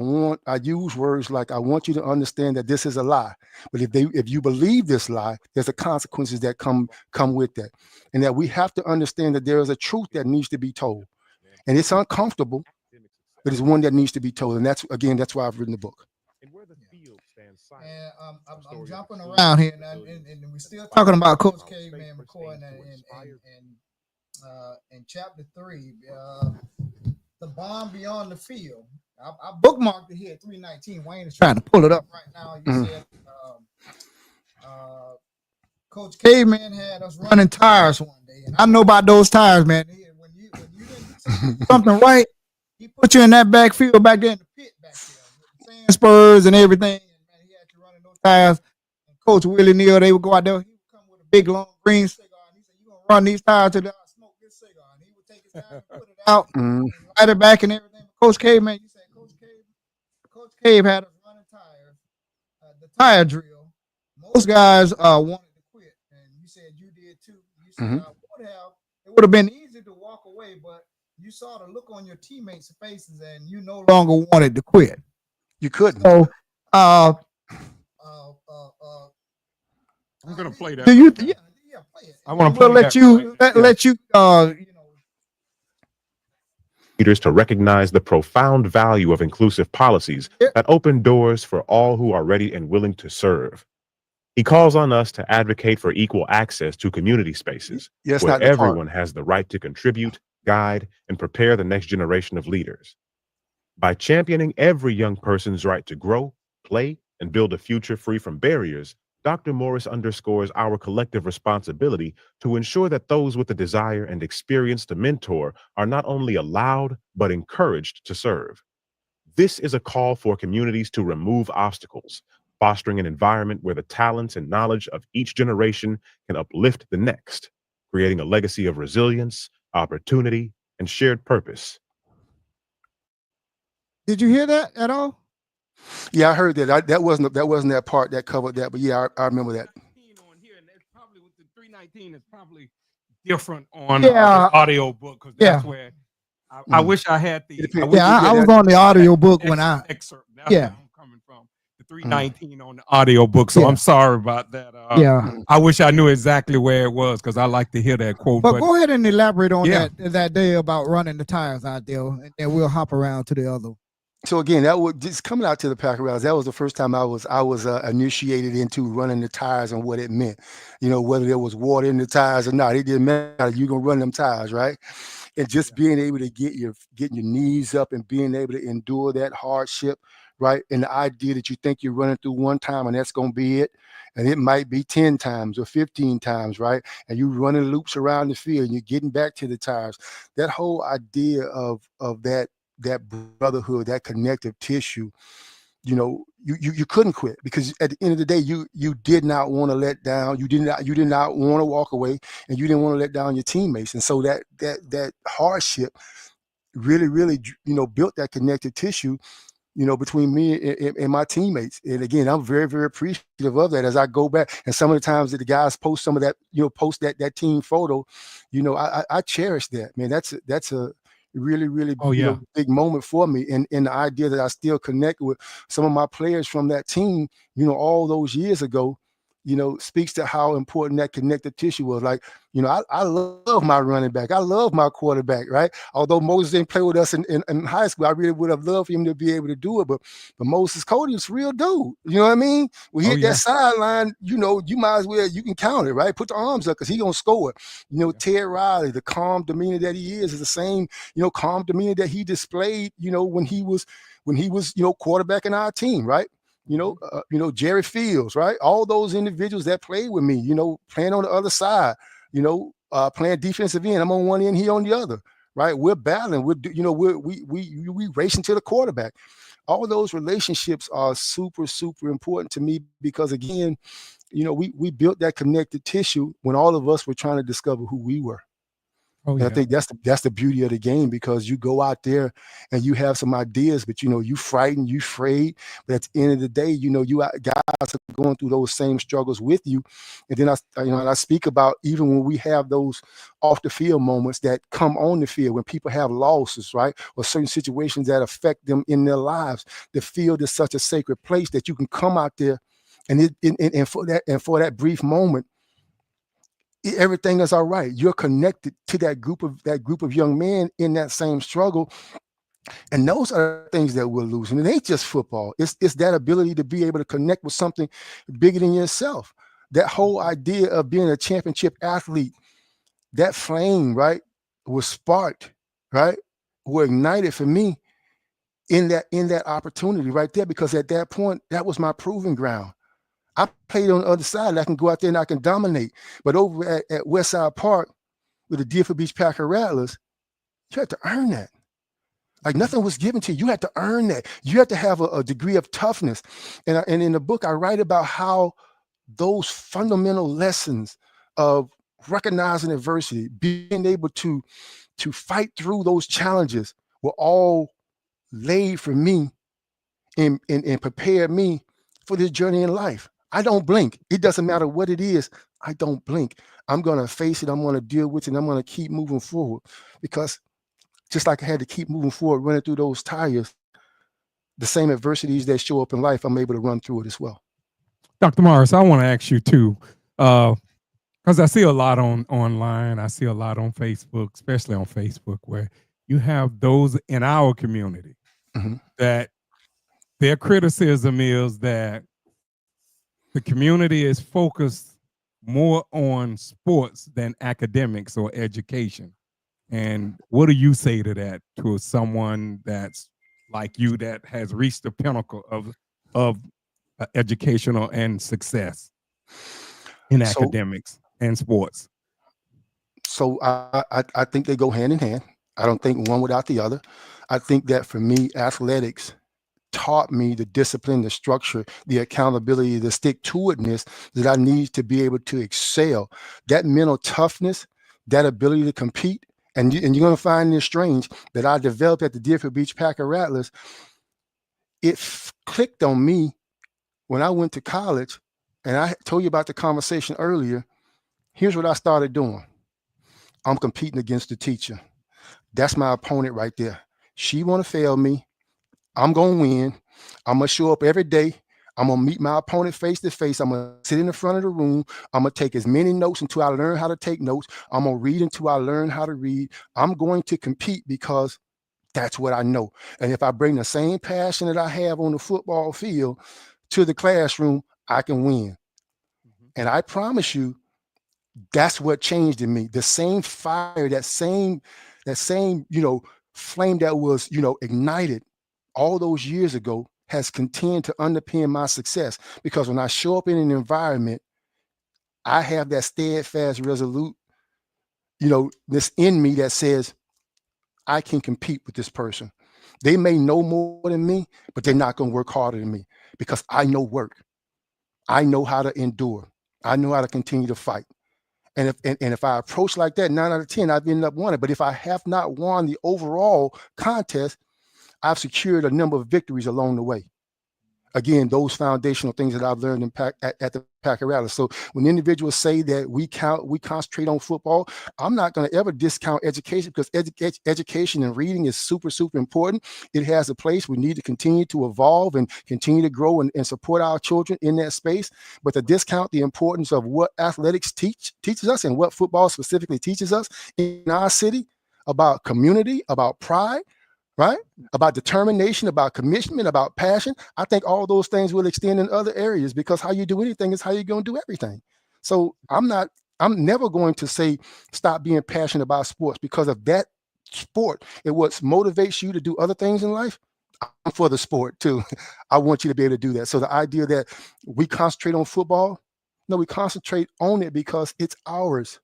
use words like, I want you to understand that this is a lie. But if you believe this lie, there's the consequences that come with that. And that we have to understand that there is a truth that needs to be told. And it's uncomfortable, but it's one that needs to be told. And that's why I've written the book. And where the field stands silent. And I'm jumping around here, and we're still talking about Coach Caveman McCoy in chapter 3, the bond beyond the field. I bookmarked it here at 319. Wayne is trying to pull it up right now. You said Coach Caveman had us running tires one day, and I know about those tires, man. When you didn't do something right, he put you in that backfield back there in the pit back there with the sand spurs and everything. And man, he had you running those tires. And Coach Willie Neal, they would go out there. He would come with a big long green cigar, and he said, "You gonna run these tires till I smoke this cigar?" And he would take his time and put it out and light it back and everything. But Coach Cave, man, you said Coach Cave had us running tires, the tire drill. Most guys wanted to quit, and you said you did too. You said I would have. It would have been easy to walk away, but you saw the look on your teammates' faces, and you no longer wanted to quit. You couldn't. So, I'm gonna play that. do you? Yeah, play it. I want to We'll let you. Let you. Leaders to recognize the profound value of inclusive policies that open doors for all who are ready and willing to serve. He calls on us to advocate for equal access to community spaces where everyone has the right to contribute, guide, and prepare the next generation of leaders. By championing every young person's right to grow, play, and build a future free from barriers, Dr. Morris underscores our collective responsibility to ensure that those with the desire and experience to mentor are not only allowed, but encouraged to serve. This is a call for communities to remove obstacles, fostering an environment where the talents and knowledge of each generation can uplift the next, creating a legacy of resilience, opportunity, and shared purpose. Did you hear that at all? Yeah, I heard that. That wasn't that part that covered that, but yeah, I remember that. On here, and that's probably with the 319 is probably different on the audio book, because that's where I wish I had the. I was on the audio book when I excerpt. That's where I'm coming from. The 319 on the audio book, so I'm sorry about that. I wish I knew exactly where it was, because I like to hear that quote. But go ahead and elaborate on that day about running the tires out there, and then we'll hop around to the other. So again, that was just coming out to the Packer Rallies. That was the first time I was initiated into running the tires and what it meant. You know, whether there was water in the tires or not, it didn't matter. You're gonna run them tires, right? And just being able to getting your knees up and being able to endure that hardship, right? And the idea that you think you're running through one time and that's gonna be it, and it might be 10 times or 15 times, right? And you running loops around the field and you're getting back to the tires. That whole idea of that brotherhood, that connective tissue, you couldn't quit, because at the end of the day, you did not want to let down. You did not want to walk away, and you didn't want to let down your teammates. And so that hardship really built that connective tissue, between me and my teammates. And again, I'm very, very appreciative of that as I go back. And some of the times that the guys post some of that, post that team photo, I cherish that, man. That's a really, Oh yeah. big moment for me. And the idea that I still connect with some of my players from that team, all those years ago, speaks to how important that connective tissue was. Like, I love my running back. I love my quarterback, right? Although Moses didn't play with us in high school, I really would have loved for him to be able to do it. But Moses Cody was a real dude. You know what I mean? We hit that sideline, you might as well, you can count it, right? Put the arms up because he's going to score it. Ted Riley, the calm demeanor that he is the same, calm demeanor that he displayed, when he was, quarterbacking our team, right? Jerry Fields, right? All those individuals that played with me, playing on the other side, playing defensive end. I'm on one end, he on the other, right? We're battling. We racing to the quarterback. All those relationships are super, super important to me because, again, we built that connected tissue when all of us were trying to discover who we were. Oh, and I think that's the beauty of the game, because you go out there and you have some ideas, but you frightened, you afraid. But at the end of the day, you guys are going through those same struggles with you. And then I speak about, even when we have those off the field moments that come on the field, when people have losses, right, or certain situations that affect them in their lives, the field is such a sacred place that you can come out there and for that brief moment, everything is all right. You're connected to that group of young men in that same struggle. And those are things that we're losing. It ain't just football. It's that ability to be able to connect with something bigger than yourself. That whole idea of being a championship athlete, that flame, right, was sparked, right, were ignited for me in that opportunity right there, because at that point, that was my proving ground. I played on the other side, and I can go out there and I can dominate. But over at Westside Park with the Deerfield Beach Packer Rattlers, you had to earn that. Like, nothing was given to you. You had to earn that. You had to have a degree of toughness. And in the book, I write about how those fundamental lessons of recognizing adversity, being able to fight through those challenges, were all laid for me and prepared me for this journey in life. I don't blink. It doesn't matter what it is. I don't blink. I'm going to face it. I'm going to deal with it. And I'm going to keep moving forward, because just like I had to keep moving forward, running through those tires, the same adversities that show up in life, I'm able to run through it as well. Dr. Morris, I want to ask you too, because I see a lot online. I see a lot on Facebook, especially on Facebook, where you have those in our community that their criticism is that the community is focused more on sports than academics or education. And what do you say to that, to someone that's like you, that has reached the pinnacle of educational and success in academics and sports? So I think they go hand in hand. I don't think one without the other. I think that for me, athletics taught me the discipline, the structure, the accountability, the stick-to-itness that I need to be able to excel. That mental toughness, that ability to compete, and you're going to find this strange, that I developed at the Deerfield Beach Packer Rattlers. It clicked on me when I went to college, and I told you about the conversation earlier. Here's what I started doing. I'm competing against the teacher. That's my opponent right there. She want to fail me. I'm going to win. I'm going to show up every day. I'm going to meet my opponent face to face. I'm going to sit in the front of the room. I'm going to take as many notes until I learn how to take notes. I'm going to read until I learn how to read. I'm going to compete because that's what I know. And if I bring the same passion that I have on the football field to the classroom, I can win. And I promise you, that's what changed in me. The same fire, that same, flame that was, ignited all those years ago has continued to underpin my success, because when I show up in an environment, I have that steadfast, resolute, this in me that says, I can compete with this person. They may know more than me, but they're not going to work harder than me because I know work. I know how to endure. I know how to continue to fight. And if I approach like that, 9 out of 10, I've ended up winning. But if I have not won the overall contest, I've secured a number of victories along the way. Again, those foundational things that I've learned at the Packer Rally. So when individuals say that we concentrate on football, I'm not going to ever discount education, because education and reading is super, super important. It has a place. We need to continue to evolve and continue to grow and support our children in that space. But to discount the importance of what athletics teaches us and what football specifically teaches us in our city about community, about pride, right? About determination, about commitment, about passion. I think all those things will extend in other areas, because how you do anything is how you're going to do everything. So I'm never going to say stop being passionate about sports, because of that sport. It what motivates you to do other things in life. I'm for the sport too. I want you to be able to do that. So the idea that we concentrate on football, no, we concentrate on it because it's ours.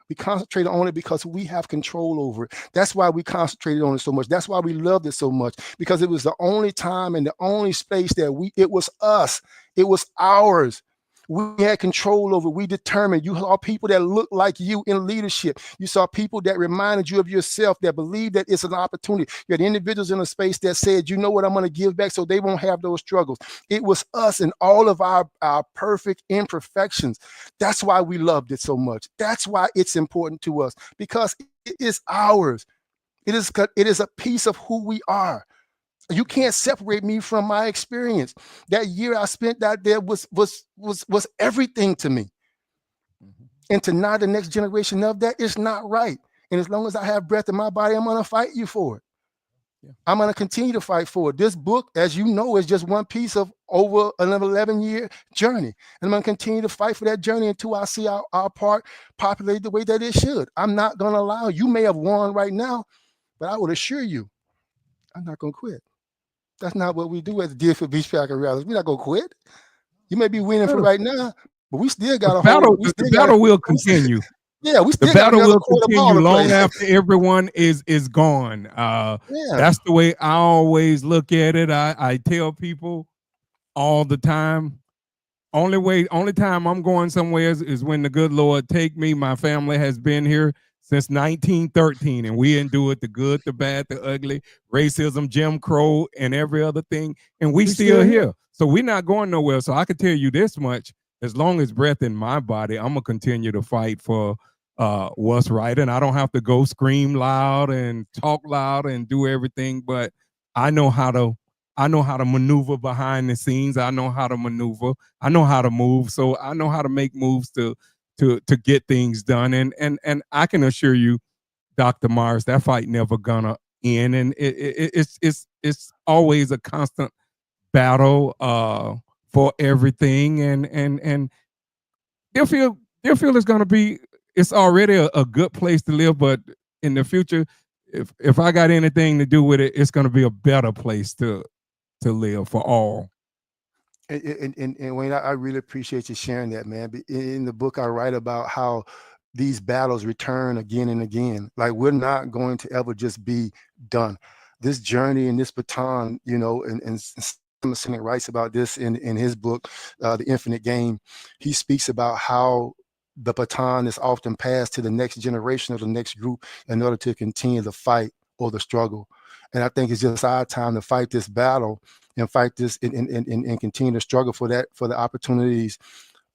We concentrate on it because we have control over it. That's why we concentrated on it so much. That's why we loved it so much, because it was the only time and the only space that it was us. It was ours. We had control over it. We determined. You saw people that looked like you in leadership. You saw people that reminded you of yourself, that believed that it's an opportunity. You had individuals in a space that said, you know what, I'm going to give back so they won't have those struggles. It was us and all of our perfect imperfections. That's why we loved it so much. That's why it's important to us, because it is ours. It is a piece of who we are. You can't separate me from my experience. That year I spent out there was everything to me. And to deny the next generation of that is not right. And as long as I have breath in my body, I'm going to fight you for it. Yeah. I'm going to continue to fight for it. This book, as you know, is just one piece of over an 11-year journey. And I'm going to continue to fight for that journey until I see our part populate the way that it should. I'm not going to allow, you may have won right now, but I would assure you, I'm not going to quit. That's not what we do at the Deerfield Beach Packer rallies. We're not gonna quit. You may be winning for right now, but we still got the battle will continue. Yeah, we still the got battle will quarter continue ball to long play. after everyone is gone. That's the way I always look at it. I tell people all the time, only time I'm going somewhere is when the good Lord take me. My family has been here since 1913, and we endured the good, the bad, the ugly, racism, Jim Crow, and every other thing, and we still here. So we're not going nowhere. So I can tell you this much: as long as breath in my body, I'm gonna continue to fight for what's right, and I don't have to go scream loud and talk loud and do everything, but I know how to maneuver behind the scenes. I know how to maneuver. I know how to move. So I know how to make moves to get things done. And I can assure you, Dr. Mars, that fight never gonna end. And it's always a constant battle for everything. And Deerfield is gonna be, it's already a good place to live, but in the future, if I got anything to do with it, it's gonna be a better place to live for all. And Wayne, I really appreciate you sharing that, man. In the book, I write about how these battles return again and again. Like, we're not going to ever just be done. This journey and this baton, and Sinek writes about this in his book, The Infinite Game. He speaks about how the baton is often passed to the next generation or the next group in order to continue the fight or the struggle. And I think it's just our time to fight this battle and fight this and continue to struggle for the opportunities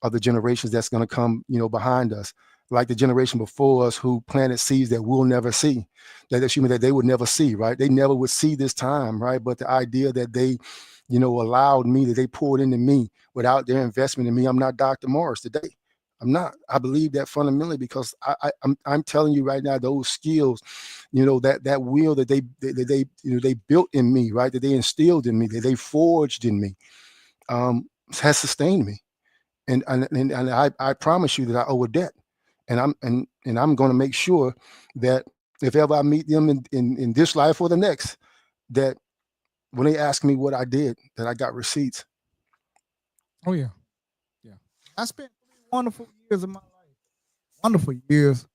of the generations that's going to come, behind us, like the generation before us who planted seeds that we'll never see, that they would never see, right? They never would see this time, right? But the idea that they, allowed me, that they poured into me without their investment in me. I'm not Dr. Morris today. I'm not. I believe that fundamentally, because I'm telling you right now, those skills, that will that they built in me, right? That they instilled in me, that they forged in me, has sustained me, and I promise you that I owe a debt, and I'm going to make sure that if ever I meet them in this life or the next, that when they ask me what I did, that I got receipts. Oh yeah. I spent 3 wonderful years of my life, wonderful years,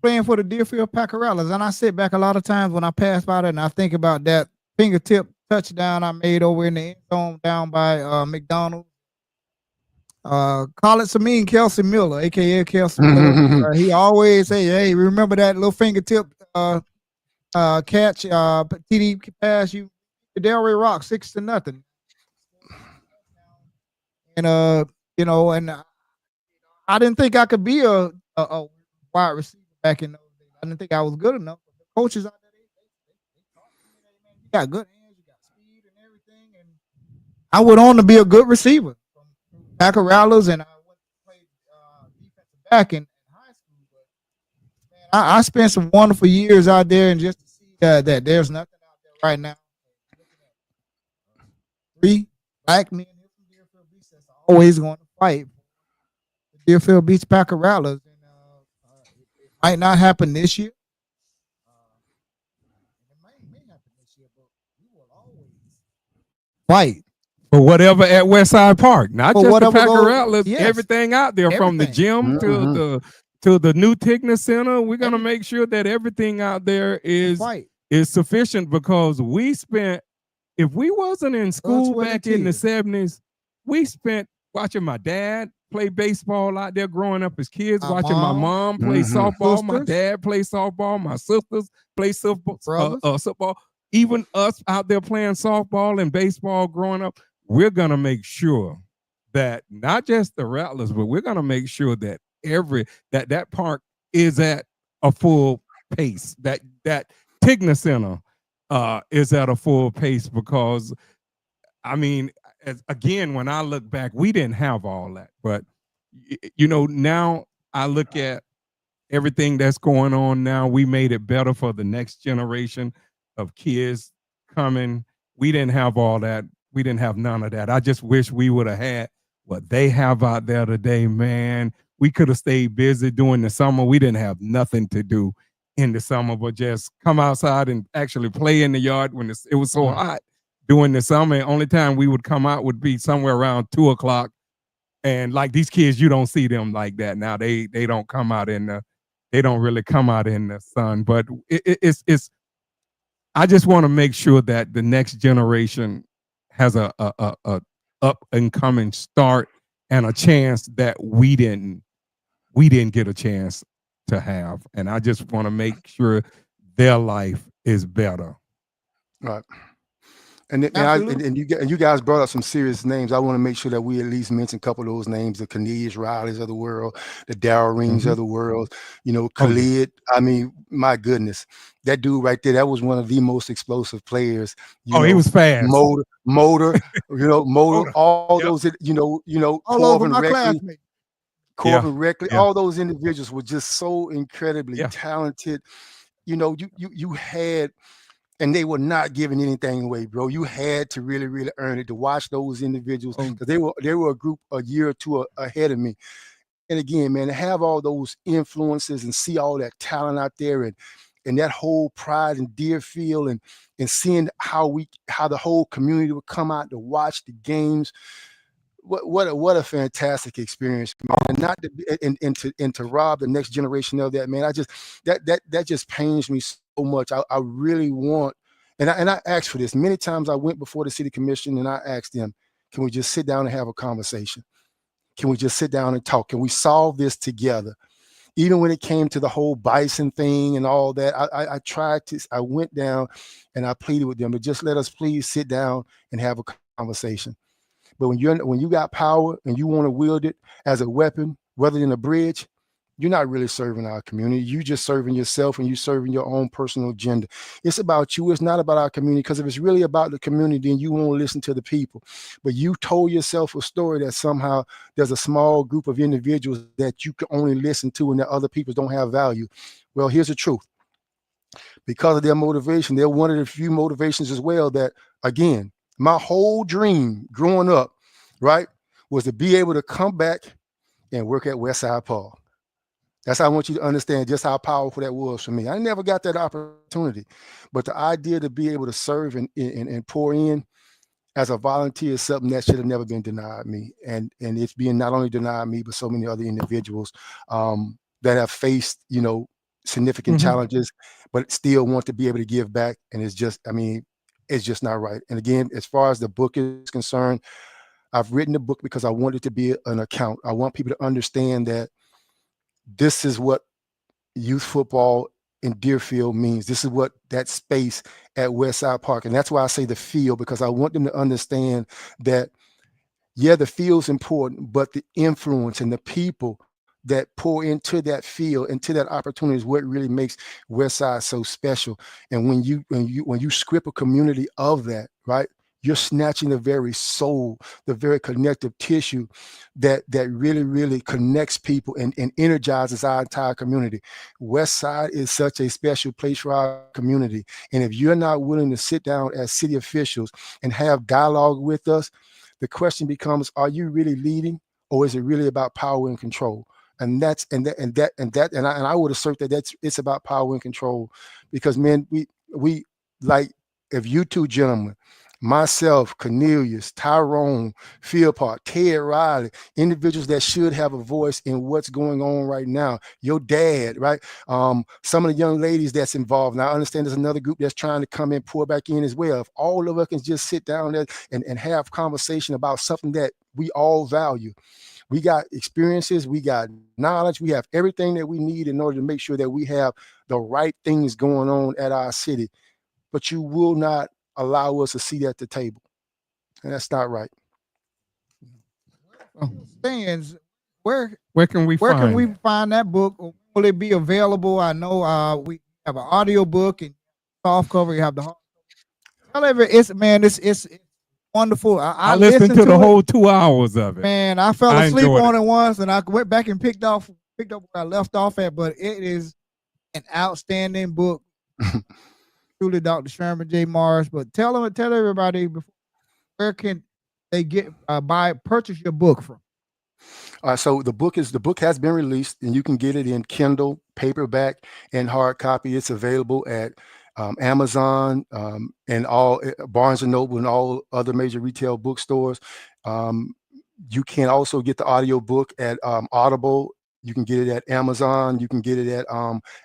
playing for the Deerfield Packer Rallies. And I sit back a lot of times when I pass by it and I think about that fingertip touchdown I made over in the end zone down by McDonald's. Call it Samin Kelsey Miller, aka Kelsey Miller. He always say, "Hey, remember that little fingertip catch, TD pass you, Delray Rock 6-0." And you know, and I didn't think I could be a wide receiver back in those days. I didn't think I was good enough. But the coaches out there, they taught me, man, you got good hands, you got speed and everything. And I went on to be a good receiver from Packer Rattlers, and I went to play defensive back in high school. But man, I spent some wonderful years out there, and just to see that there's nothing out there right now. Three black men here from Deerfield Beach that's always going to fight the Deerfield Beach Packer Rattlers. And it might not happen this year. It may happen this year, but we will always fight for whatever at Westside Park, not for just the whatever Packer goes- Rattlers, yes. everything out there, from the Everything. gym to the new Tigner Center. We're gonna make sure that everything out there is Fight. sufficient, because we spent, if we wasn't in school what back it in the is. 70s, we spent watching my dad play baseball out there growing up as kids, My watching my mom, mom play softball, my sisters. dad play softball, my sisters play Brothers. football, even us out there playing softball and baseball growing up. We're gonna make sure that not just the Rattlers, but we're gonna make sure that that park is at a full pace. That Tigner Center is at a full pace, because I mean, again, when I look back, we didn't have all that. But you know, now I look at everything that's going on now. We made it better for the next generation of kids coming. We didn't have all that. We didn't have none of that. I just wish we would have had what they have out there today, man. We could have stayed busy during the summer. We didn't have nothing to do in the summer but just come outside and actually play in the yard when it was so hot during the summer. Only time we would come out would be somewhere around 2:00. And like these kids, you don't see them like that now. They don't come out they don't really come out in the sun. But it's I just want to make sure that the next generation has a up and coming start and a chance that we didn't get a chance to have. And I just want to make sure their life is better. Right. And you guys brought up some serious names. I want to make sure that we at least mention a couple of those names: the Cornelius Rileys of the world, the Darryl Rings of the world. You know, Khalid. I mean, my goodness, that dude right there, that was one of the most explosive players. He was fast. Motor. All those. All over my classmate. Corbin Reckley. All those individuals were just so incredibly talented. You know, you had. And they were not giving anything away, bro. You had to really, really earn it to watch those individuals, because they were a group a year or two ahead of me. And again, man, to have all those influences and see all that talent out there, and that whole pride in Deerfield, and seeing how the whole community would come out to watch the games. What a fantastic experience, man. And not to rob the next generation of that, man. I just that just pains me so much. I really want, and I asked for this many times. I went before the city commission and I asked them, can we just sit down and have a conversation? Can we just sit down and talk? Can we solve this together? Even when it came to the whole bison thing and all that, I went down and I pleaded with them to just let us please sit down and have a conversation. But when you got power and you want to wield it as a weapon, rather than a bridge, you're not really serving our community. You just serving yourself, and you serving your own personal agenda. It's about you. It's not about our community, because if it's really about the community, then you won't listen to the people. But you told yourself a story that somehow there's a small group of individuals that you can only listen to, and that other people don't have value. Well, here's the truth. Because of their motivation, they're one of the few motivations as well that, again, my whole dream growing up, right, was to be able to come back and work at Westside Park. That's how I want you to understand just how powerful that was for me. I never got that opportunity, but the idea to be able to serve and pour in as a volunteer is something that should have never been denied me. And it's being not only denied me, but so many other individuals that have faced, significant challenges, but still want to be able to give back. And it's just, I mean, it's just not right. And again, as far as the book is concerned, I've written the book because I want it to be an account. I want people to understand that this is what youth football in Deerfield means. This is what that space at Westside Park. And that's why I say the field, because I want them to understand that, yeah, the field's important, but the influence and the people that pour into that field, into that opportunity, is what really makes Westside so special. And when you script a community of that, right, you're snatching the very soul, the very connective tissue that really connects people and energizes our entire community. Westside is such a special place for our community. And if you're not willing to sit down as city officials and have dialogue with us, the question becomes, are you really leading, or is it really about power and control? And I would assert that it's about power and control, because, man, we like, if you two gentlemen, myself, Cornelius, Tyrone, Philpott, Ted Riley, individuals that should have a voice in what's going on right now. Your dad, right? Some of the young ladies that's involved. Now, I understand there's another group that's trying to come in, pour back in as well. If all of us can just sit down there and have conversation about something that we all value. We got experiences, we got knowledge, we have everything that we need in order to make sure that we have the right things going on at our city. But you will not allow us a seat at the table, and that's not right. Stands, Where can we where find can we it? find that book? Will it be available? I know we have an audio book and soft cover. You have the hard. Tell it's wonderful. I I listened listened to the to it. whole 2 hours of it. Man, I fell I asleep enjoyed on it. it once, and I went back and picked up where I left off at. But it is an outstanding book. Truly, Dr. Sherman J. Morris. But tell everybody before, where can they purchase your book from? So the book has been released, and you can get it in Kindle, paperback, and hard copy. It's available at Amazon, and all Barnes and Noble and all other major retail bookstores. You can also get the audio book at Audible. You can get it at Amazon. You can get it at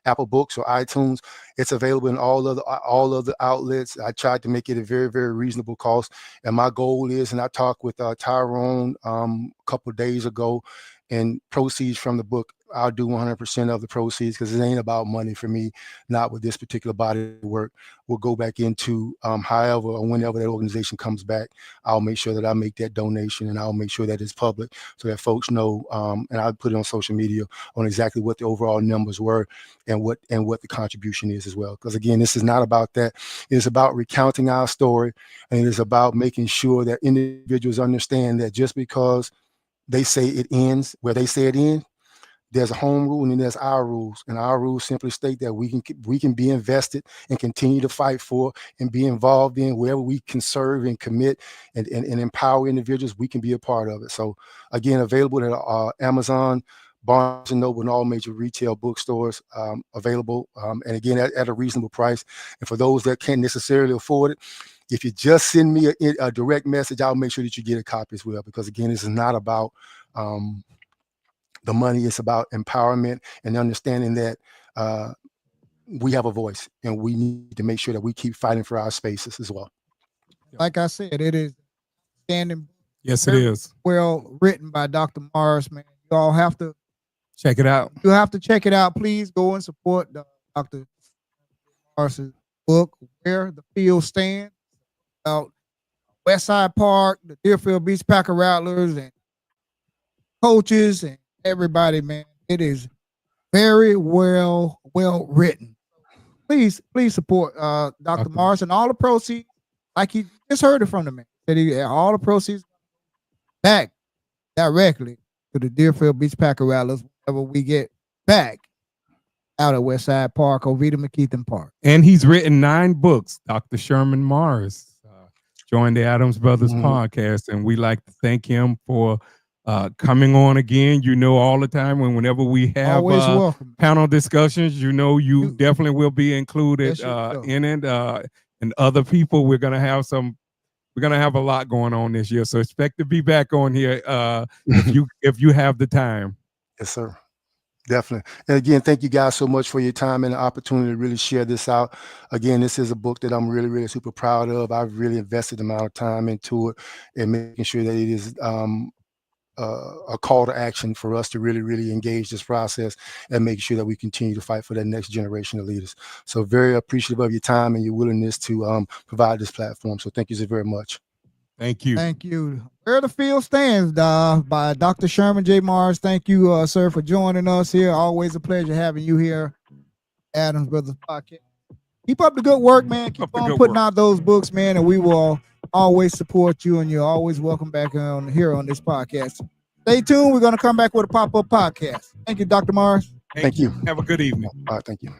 Apple Books or iTunes. It's available in all of the outlets. I tried to make it a very, very reasonable cost. And my goal is, and I talked with Tyrone a couple of days ago, and proceeds from the book, I'll do 100% of the proceeds, because it ain't about money for me, not with this particular body of work. We'll go back into however or whenever that organization comes back. I'll make sure that I make that donation, and I'll make sure that it's public so that folks know, and I'll put it on social media on exactly what the overall numbers were and what the contribution is as well. Because again, this is not about that. It is about recounting our story, and it is about making sure that individuals understand that just because they say it ends where they say it ends, there's a home rule, and then there's our rules. And our rules simply state that we can be invested and continue to fight for and be involved in wherever we can serve and commit and empower individuals. We can be a part of it. So again, available at Amazon, Barnes and Noble, and all major retail bookstores, available. And again, at a reasonable price. And for those that can't necessarily afford it, if you just send me a direct message, I'll make sure that you get a copy as well. Because again, this is not about the money. It's about empowerment and understanding that we have a voice, and we need to make sure that we keep fighting for our spaces as well. Like I said, it is standing. Yes, it is. Well written by Dr. Morris, man. You all have to check it out. You have to check it out. Please go and support Dr. Morris's book, Where the Field Stands, about Westside Park, the Deerfield Beach Packer Rattlers, and coaches and everybody, man. It is very well written. Please support Dr. Morris, and all the proceeds, like you just heard it from the man, that all the proceeds back directly to the Deerfield Beach Packer Rattlers whenever we get back out at Westside Park, Ovita McKeithen Park. And he's written 9 books, Dr. Sherman Morris. Joined the Adams Brothers podcast, and we like to thank him for coming on again. You know, all the time whenever we have panel discussions, you definitely will be included in it. And other people, we're gonna have a lot going on this year. So expect to be back on here if you have the time. Yes, sir. Definitely. And again, thank you guys so much for your time and the opportunity to really share this out. Again, this is a book that I'm really, really super proud of. I've really invested the amount of time into it and making sure that it is a call to action for us to really, really engage this process and make sure that we continue to fight for that next generation of leaders. So very appreciative of your time and your willingness to provide this platform. So thank you so very much. Thank you. Thank you. Where the Field Stands by Dr. Sherman J. Mars. Thank you, sir, for joining us here. Always a pleasure having you here, Adams Brothers Podcast. Keep up the good work, man. Keep on putting out those books, man, and we will always support you, and you're always welcome back here on this podcast. Stay tuned. We're going to come back with a pop-up podcast. Thank you, Dr. Mars. Thank you. Have a good evening. All right, thank you.